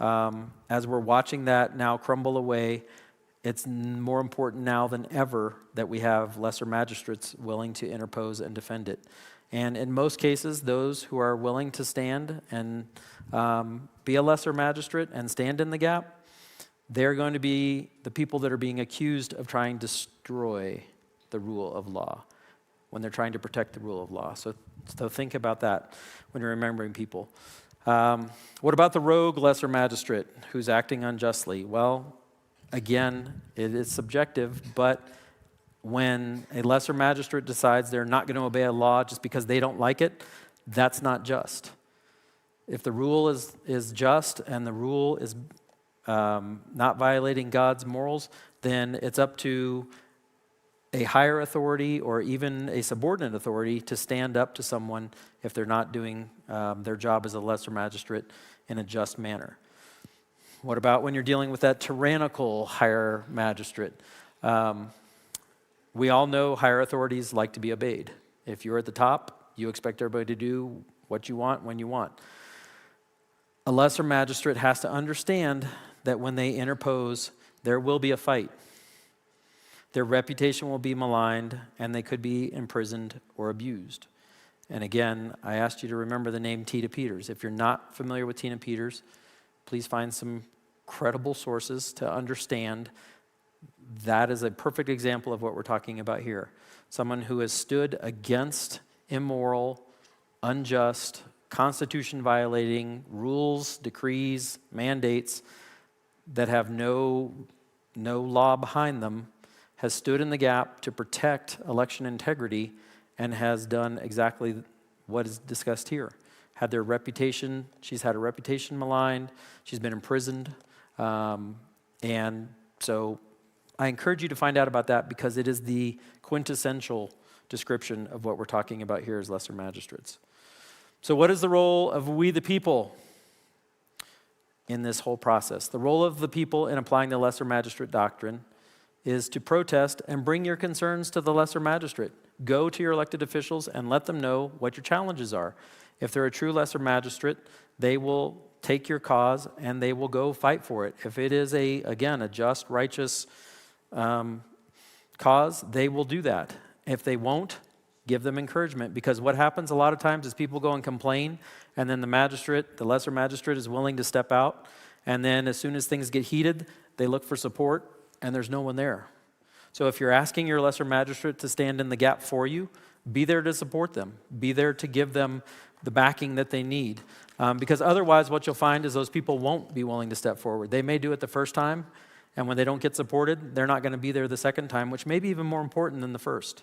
As we're watching that now crumble away, it's more important now than ever that we have lesser magistrates willing to interpose and defend it. And in most cases, those who are willing to stand and be a lesser magistrate and stand in the gap, they're going to be the people that are being accused of trying to destroy the rule of law when they're trying to protect the rule of law. So think about that when you're remembering people. What about the rogue lesser magistrate who's acting unjustly? Well, again, it is subjective, but when a lesser magistrate decides they're not going to obey a law just because they don't like it, that's not just. If the rule is just and the rule is not violating God's morals, then it's up to a higher authority or even a subordinate authority to stand up to someone if they're not doing their job as a lesser magistrate in a just manner. What about when you're dealing with that tyrannical higher magistrate? We all know higher authorities like to be obeyed. If you're at the top, you expect everybody to do what you want when you want. A lesser magistrate has to understand that when they interpose, there will be a fight. Their reputation will be maligned, and they could be imprisoned or abused. And again, I asked you to remember the name Tina Peters. If you're not familiar with Tina Peters, please find some credible sources to understand that is a perfect example of what we're talking about here. Someone who has stood against immoral, unjust, Constitution-violating rules, decrees, mandates that have no law behind them, has stood in the gap to protect election integrity and has done exactly what is discussed here. She's had her reputation maligned, she's been imprisoned, and so I encourage you to find out about that because it is the quintessential description of what we're talking about here as lesser magistrates. So what is the role of we the people in this whole process? The role of the people in applying the lesser magistrate doctrine is to protest and bring your concerns to the lesser magistrate. Go to your elected officials and let them know what your challenges are. If they're a true lesser magistrate, they will take your cause and they will go fight for it. If it is a just, righteous cause, they will do that. If they won't, give them encouragement, because what happens a lot of times is people go and complain, and then the lesser magistrate is willing to step out, and then as soon as things get heated, they look for support, and there's no one there. So if you're asking your lesser magistrate to stand in the gap for you, be there to support them. Be there to give them the backing that they need. Because otherwise what you'll find is those people won't be willing to step forward. They may do it the first time, and when they don't get supported, they're not going to be there the second time, which may be even more important than the first.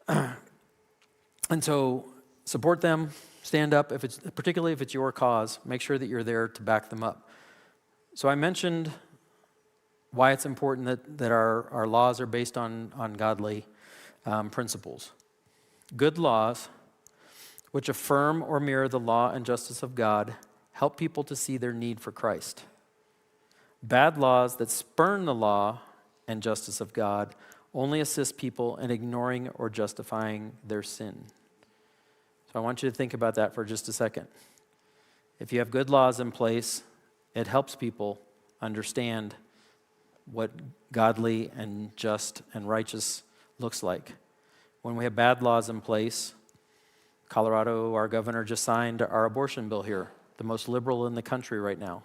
And so support them, stand up, particularly if it's your cause. Make sure that you're there to back them up. So I mentioned why it's important that our laws are based on godly principles. Good laws, which affirm or mirror the law and justice of God, help people to see their need for Christ. Bad laws that spurn the law and justice of God only assist people in ignoring or justifying their sin. So I want you to think about that for just a second. If you have good laws in place, it helps people understand what godly and just and righteous looks like. When we have bad laws in place, Colorado, our governor just signed our abortion bill here. the most liberal in the country right now,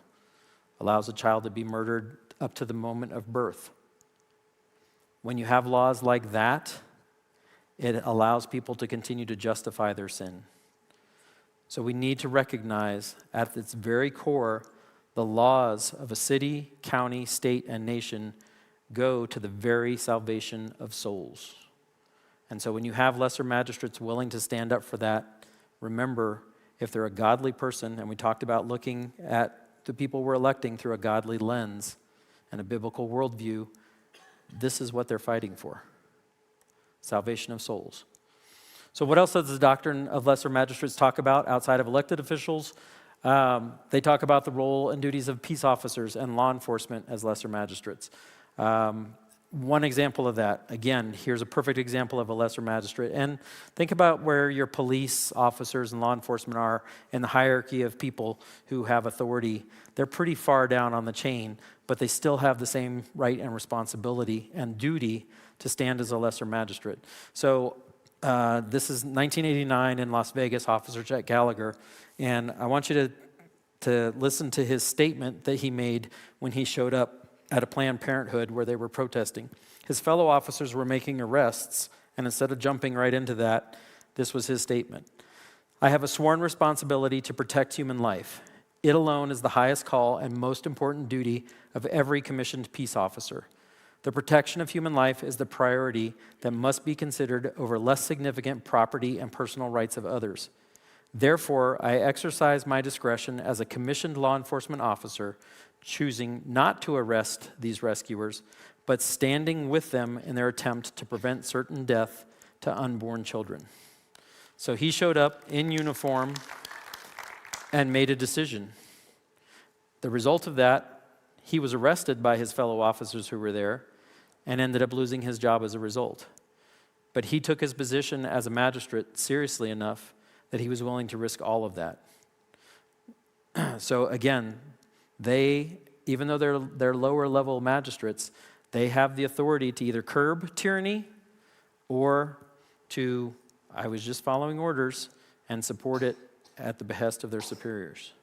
allows a child to be murdered up to the moment of birth. When you have laws like that, it allows people to continue to justify their sin. So we need to recognize at its very core, the laws of a city, county, state, and nation go to the very salvation of souls. And so when you have lesser magistrates willing to stand up for that, remember, if they're a godly person, and we talked about looking at the people we're electing through a godly lens and a biblical worldview, this is what they're fighting for: salvation of souls. So what else does the doctrine of lesser magistrates talk about outside of elected officials? They talk about the role and duties of peace officers and law enforcement as lesser magistrates. One example of that, again, here's a perfect example of a lesser magistrate. And think about where your police officers and law enforcement are in the hierarchy of people who have authority. They're pretty far down on the chain, but they still have the same right and responsibility and duty to stand as a lesser magistrate. So this is 1989 in Las Vegas, Officer Chet Gallagher, and I want you to listen to his statement that he made when he showed up at a Planned Parenthood where they were protesting. His fellow officers were making arrests, and instead of jumping right into that, this was his statement: "I have a sworn responsibility to protect human life. It alone is the highest call and most important duty of every commissioned peace officer. The protection of human life is the priority that must be considered over less significant property and personal rights of others. Therefore, I exercise my discretion as a commissioned law enforcement officer, choosing not to arrest these rescuers, but standing with them in their attempt to prevent certain death to unborn children." So he showed up in uniform and made a decision. The result of that, he was arrested by his fellow officers who were there and ended up losing his job as a result. But he took his position as a magistrate seriously enough that he was willing to risk all of that. So again, they, even though they're lower level magistrates, they have the authority to either curb tyranny or to, I was just following orders, and support it at the behest of their superiors.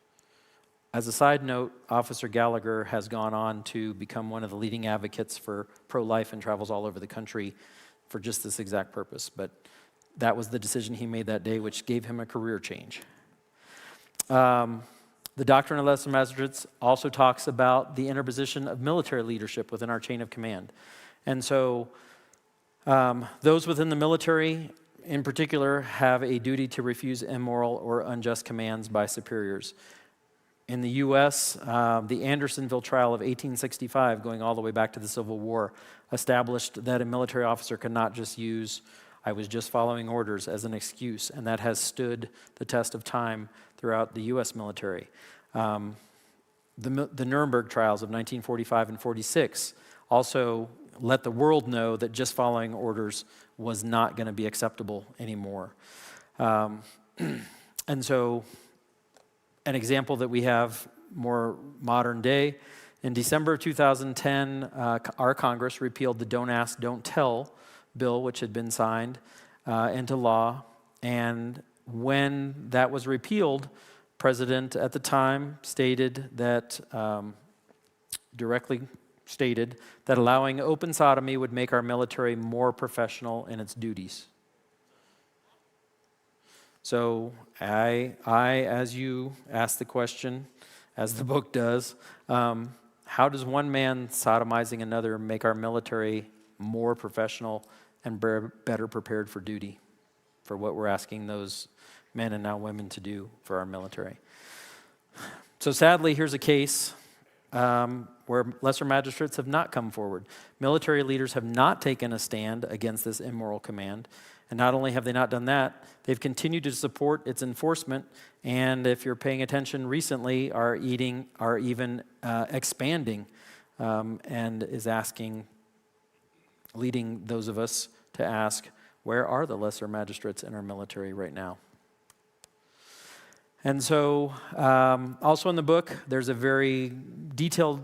As a side note, Officer Gallagher has gone on to become one of the leading advocates for pro-life and travels all over the country for just this exact purpose. But that was the decision he made that day, which gave him a career change. The doctrine of lesser magistrates also talks about the interposition of military leadership within our chain of command. And so those within the military in particular have a duty to refuse immoral or unjust commands by superiors. In the U.S., the Andersonville trial of 1865, going all the way back to the Civil War, established that a military officer could not just use "I was just following orders" as an excuse, and that has stood the test of time throughout the U.S. military. The Nuremberg trials of 1945 and 46 also let the world know that just following orders was not going to be acceptable anymore. And so an example that we have more modern day, in December of 2010, our Congress repealed the Don't Ask, Don't Tell bill, which had been signed into law. And when that was repealed, President at the time stated that, directly stated that allowing open sodomy would make our military more professional in its duties. So I, as you ask the question, as the book does, how does one man sodomizing another make our military more professional and better prepared for duty, for what we're asking those men and now women to do for our military? So sadly, here's a case where lesser magistrates have not come forward. Military leaders have not taken a stand against this immoral command. And not only have they not done that, they've continued to support its enforcement, and if you're paying attention recently, are even expanding, and is leading those of us to ask, where are the lesser magistrates in our military right now? And so, also in the book, there's a very detailed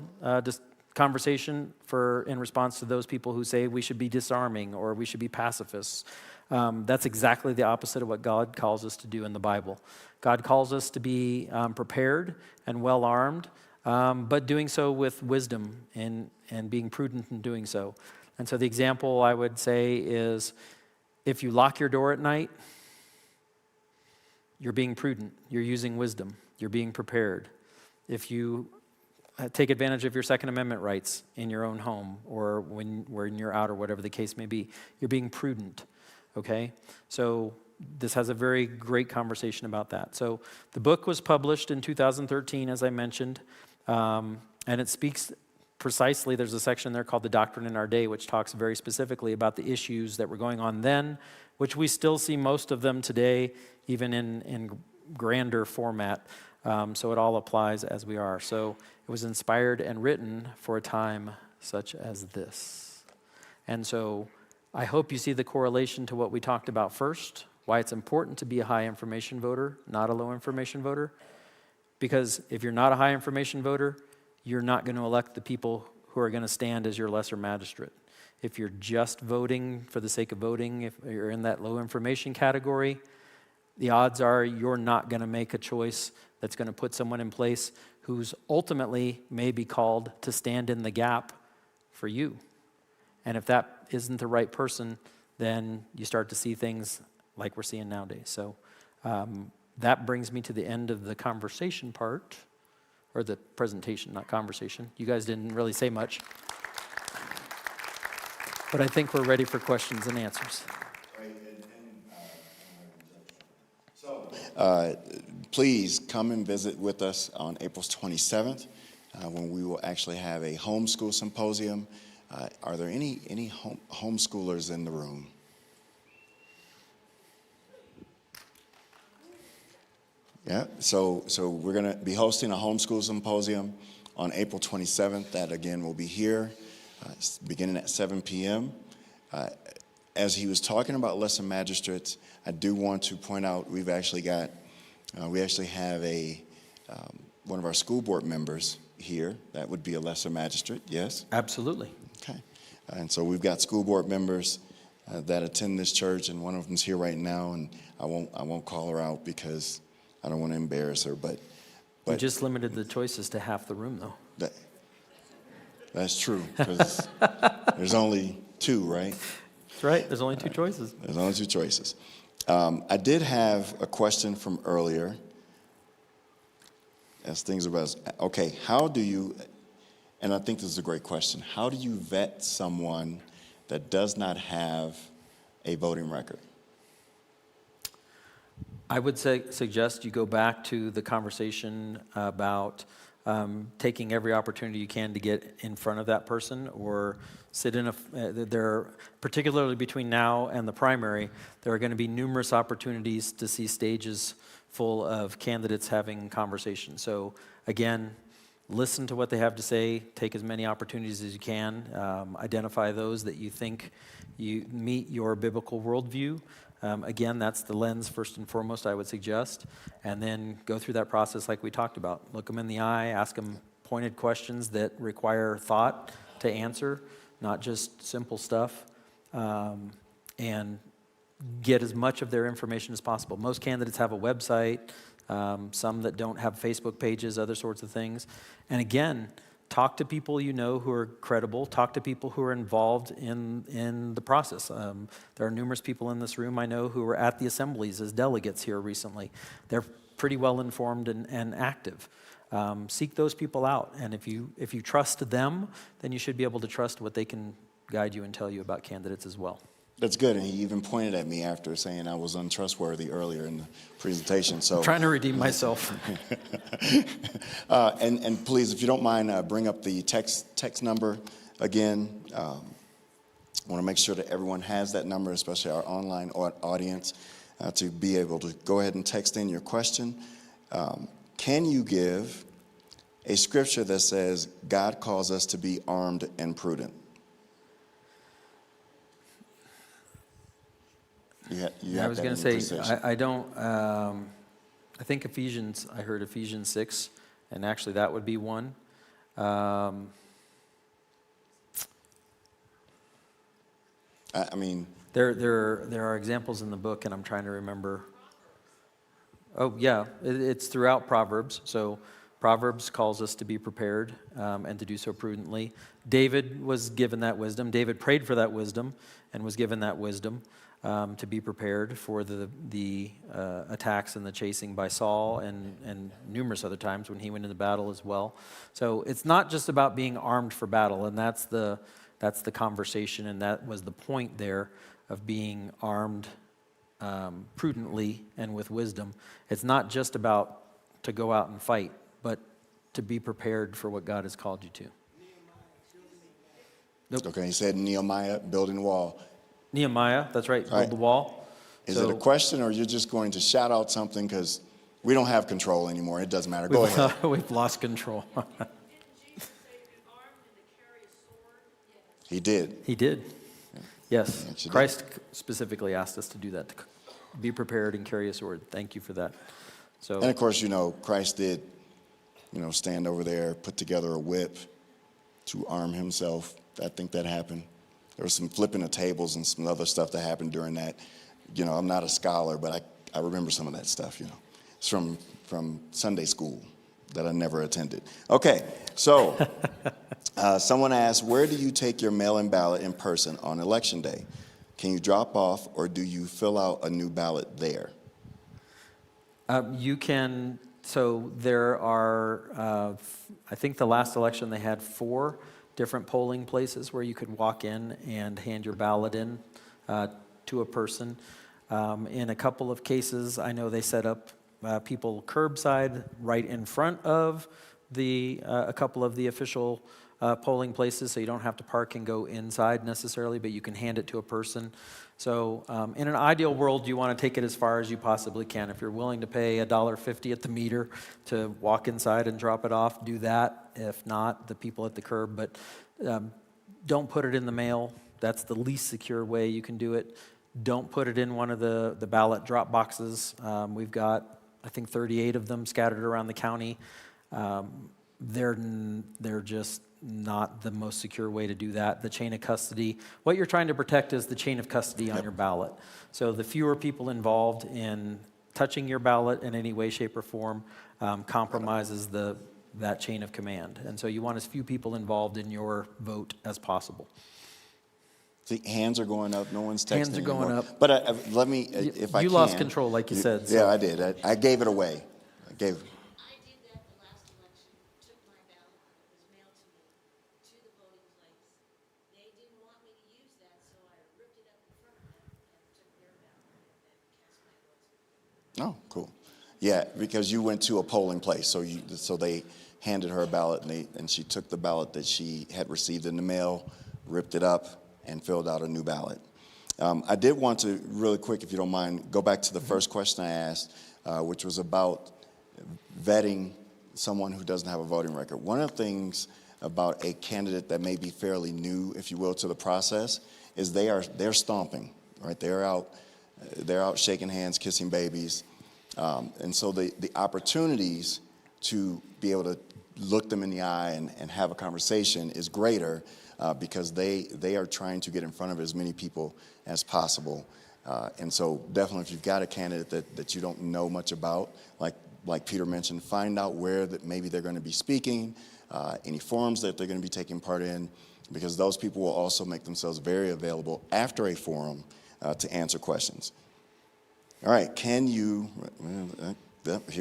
conversation in response to those people who say we should be disarming or we should be pacifists. That's exactly the opposite of what God calls us to do in the Bible. God calls us to be prepared and well-armed, but doing so with wisdom and being prudent in doing so. And so the example I would say is, if you lock your door at night, you're being prudent, you're using wisdom, you're being prepared. If you take advantage of your Second Amendment rights in your own home or when you're out or whatever the case may be, you're being prudent, okay? So this has a very great conversation about that. So the book was published in 2013, as I mentioned, and it speaks precisely, there's a section there called The Doctrine in Our Day, which talks very specifically about the issues that were going on then, which we still see most of them today, even in grander format. So it all applies as we are. So it was inspired and written for a time such as this. And so I hope you see the correlation to what we talked about first, why it's important to be a high information voter, not a low information voter. Because if you're not a high information voter, you're not going to elect the people who are going to stand as your lesser magistrate. If you're just voting for the sake of voting, if you're in that low information category, the odds are you're not going to make a choice that's going to put someone in place who's ultimately may be called to stand in the gap for you. And if that isn't the right person, then you start to see things like we're seeing nowadays. So that brings me to the end of the conversation part, or the presentation, not conversation. You guys didn't really say much. But I think we're ready for questions and answers. Please come and visit with us on April 27th when we will actually have a homeschool symposium. Are there any homeschoolers in the room? Yeah, so we're going to be hosting a homeschool symposium on April 27th. That, again, will be here beginning at 7 p.m. As he was talking about lesser magistrates, I do want to point out we actually have one of our school board members here. That would be a lesser magistrate, yes? Absolutely. Okay. And so we've got school board members that attend this church, and one of them's here right now, and I won't call her out because I don't want to embarrass her, but You just limited the choices to half the room, though. That's true, because there's only two, right? That's right. There's only two choices. There's only two choices. I did have a question from earlier. As things are about, okay, how do you, and I think this is a great question, how do you vet someone that does not have a voting record? I would suggest you go back to the conversation about taking every opportunity you can to get in front of that person, or sit in particularly between now and the primary, there are going to be numerous opportunities to see stages full of candidates having conversations. So again, listen to what they have to say, take as many opportunities as you can, identify those that you think you meet your biblical worldview. Again, that's the lens first and foremost I would suggest, and then go through that process like we talked about. Look them in the eye, ask them pointed questions that require thought to answer, not just simple stuff, and get as much of their information as possible. Most candidates have a website, some that don't have Facebook pages, other sorts of things. And again, talk to people you know who are credible. Talk to people who are involved in the process. There are numerous people in this room I know who were at the assemblies as delegates here recently. They're pretty well informed and active. Seek those people out. And if you trust them, then you should be able to trust what they can guide you and tell you about candidates as well. That's good, and he even pointed at me after saying I was untrustworthy earlier in the presentation. So I'm trying to redeem myself. And please, if you don't mind, bring up the text number again. I want to make sure that everyone has that number, especially our online audience, to be able to go ahead and text in your question. Can you give a scripture that says God calls us to be armed and prudent? I was going to say, I don't, I think I heard Ephesians 6, and actually that would be one. I mean, There are examples in the book, and I'm trying to remember. Oh, yeah, it's throughout Proverbs. So Proverbs calls us to be prepared and to do so prudently. David was given that wisdom. David prayed for that wisdom and was given that wisdom to be prepared for the attacks and the chasing by Saul and numerous other times when he went into battle as well. So it's not just about being armed for battle, and that's the conversation, and that was the point there of being armed prudently and with wisdom. It's not just about to go out and fight, but to be prepared for what God has called you to. Nope. Okay, he said Nehemiah building the wall. Nehemiah, that's right, build the wall. Is it a question, or you're just going to shout out something because we don't have control anymore? It doesn't matter. Go ahead. We've lost control. He did. He did. Yes. Yeah, Christ specifically asked us to do that, to be prepared and carry a sword. Thank you for that. So, and of course, Christ did, stand over there, put together a whip to arm himself. I think that happened. There was some flipping of tables and some other stuff that happened during that. I'm not a scholar, but I remember some of that stuff, It's from Sunday school that I never attended. Okay, so someone asked, where do you take your mail-in ballot in person on Election Day? Can you drop off, or do you fill out a new ballot there? You can, so there are, I think the last election they had 4 different polling places where you could walk in and hand your ballot in to a person. In a couple of cases, I know they set up people curbside right in front of a couple of the official polling places, so you don't have to park and go inside necessarily, but you can hand it to a person. So in an ideal world, you want to take it as far as you possibly can. If you're willing to pay $1.50 at the meter to walk inside and drop it off, do that. If not, the people at the curb. But don't put it in the mail. That's the least secure way you can do it. Don't put it in one of the ballot drop boxes. We've got, I think, 38 of them scattered around the county. They're just not the most secure way to do that. The chain of custody, what you're trying to protect is the chain of custody on your ballot. So the fewer people involved in touching your ballot in any way, shape, or form compromises that chain of command. And so you want as few people involved in your vote as possible. See, hands are going up. No one's texting Hands are going anymore. up. But let me, if I can. You lost control, like you said. Yeah, I did. I gave it away. I did that the last election, took my ballot, it was mailed to me, to the voting place. They didn't want me to use that, so I ripped it up in front of them and took their ballot and then cast my vote. Oh, cool. Yeah, because you went to a polling place, so they handed her a ballot, and she took the ballot that she had received in the mail, ripped it up, and filled out a new ballot. I did want to, really quick, if you don't mind, go back to the first question I asked, which was about vetting someone who doesn't have a voting record. One of the things about a candidate that may be fairly new, if you will, to the process is they're stomping, right? They're out shaking hands, kissing babies. And so the opportunities to be able to look them in the eye and have a conversation is greater because they are trying to get in front of as many people as possible. And so definitely if you've got a candidate that you don't know much about, like Peter mentioned, find out where that maybe they're going to be speaking, any forums that they're going to be taking part in, because those people will also make themselves very available after a forum to answer questions. All right, here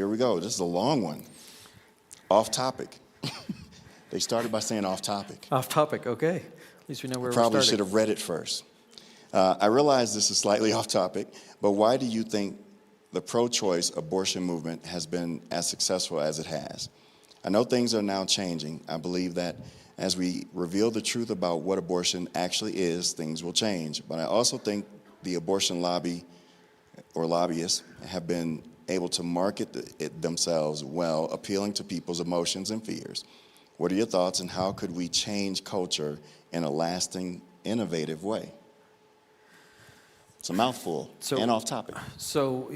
we go. This is a long one. Off topic. They started by saying off topic. Off topic, okay. At least we know where we're Probably starting. should have read it first. I realize this is slightly off topic, but why do you think the pro-choice abortion movement has been as successful as it has? I know things are now changing. I believe that as we reveal the truth about what abortion actually is, things will change. But I also think the abortion lobby or lobbyists have been able to market it themselves well, appealing to people's emotions and fears. What are your thoughts, and how could we change culture in a lasting, innovative way? It's a mouthful and off topic. So,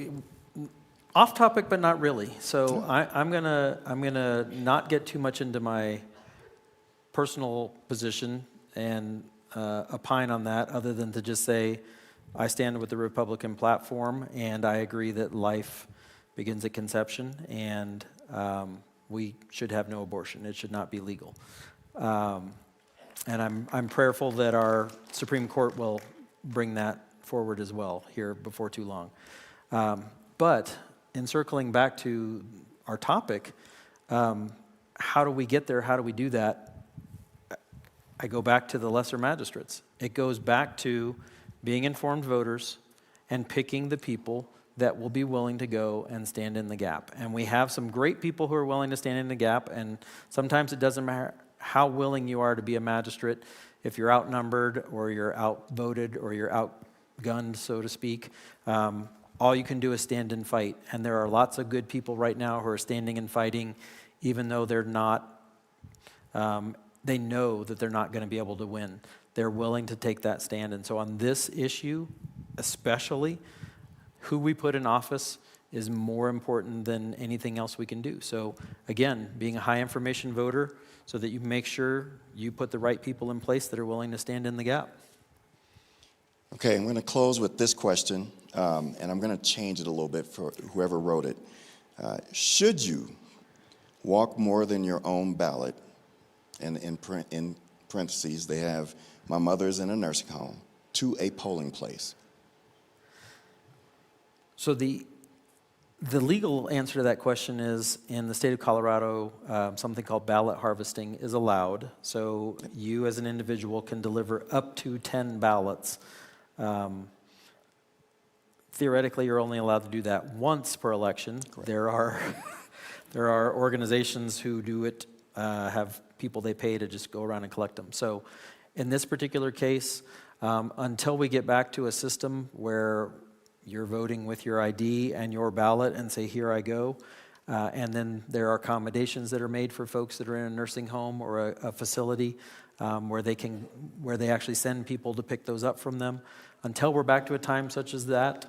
off topic, but not really. So I'm gonna not get too much into my personal position and opine on that, other than to just say I stand with the Republican platform, and I agree that life begins at conception, and we should have no abortion. It should not be legal. And I'm prayerful that our Supreme Court will bring that forward as well here before too long. But in circling back to our topic, how do we get there? How do we do that? I go back to the lesser magistrates. It goes back to being informed voters and picking the people that will be willing to go and stand in the gap. And we have some great people who are willing to stand in the gap, and sometimes it doesn't matter how willing you are to be a magistrate. If you're outnumbered or you're outvoted or you're outgunned, so to speak, all you can do is stand and fight. And there are lots of good people right now who are standing and fighting, even though they're not, they know that they're not going to be able to win. They're willing to take that stand. And so on this issue, especially, who we put in office is more important than anything else we can do. So again, being a high information voter so that you make sure you put the right people in place that are willing to stand in the gap. Okay, I'm going to close with this question, and I'm going to change it a little bit for whoever wrote it. Should you walk more than your own ballot? And in parentheses, they have, my mother is in a nursing home, to a polling place. So the legal answer to that question is, in the state of Colorado, something called ballot harvesting is allowed. So you as an individual can deliver up to 10 ballots. Theoretically, you're only allowed to do that once per election. Correct. There are organizations who do it, have people they pay to just go around and collect them. So in this particular case, until we get back to a system where you're voting with your ID and your ballot and say, here I go. And then there are accommodations that are made for folks that are in a nursing home or a facility where they actually send people to pick those up from them. Until we're back to a time such as that,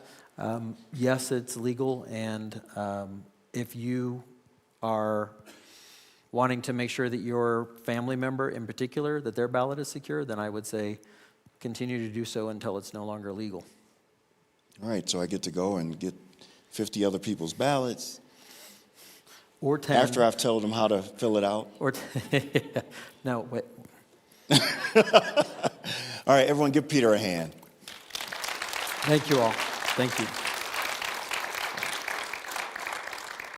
yes, it's legal. And if you are wanting to make sure that your family member in particular, that their ballot is secure, then I would say continue to do so until it's no longer legal. All right, so I get to go and get 50 other people's ballots. Or 10. After I've told them how to fill it out. Or no, wait. All right, everyone give Peter a hand. Thank you all. Thank you.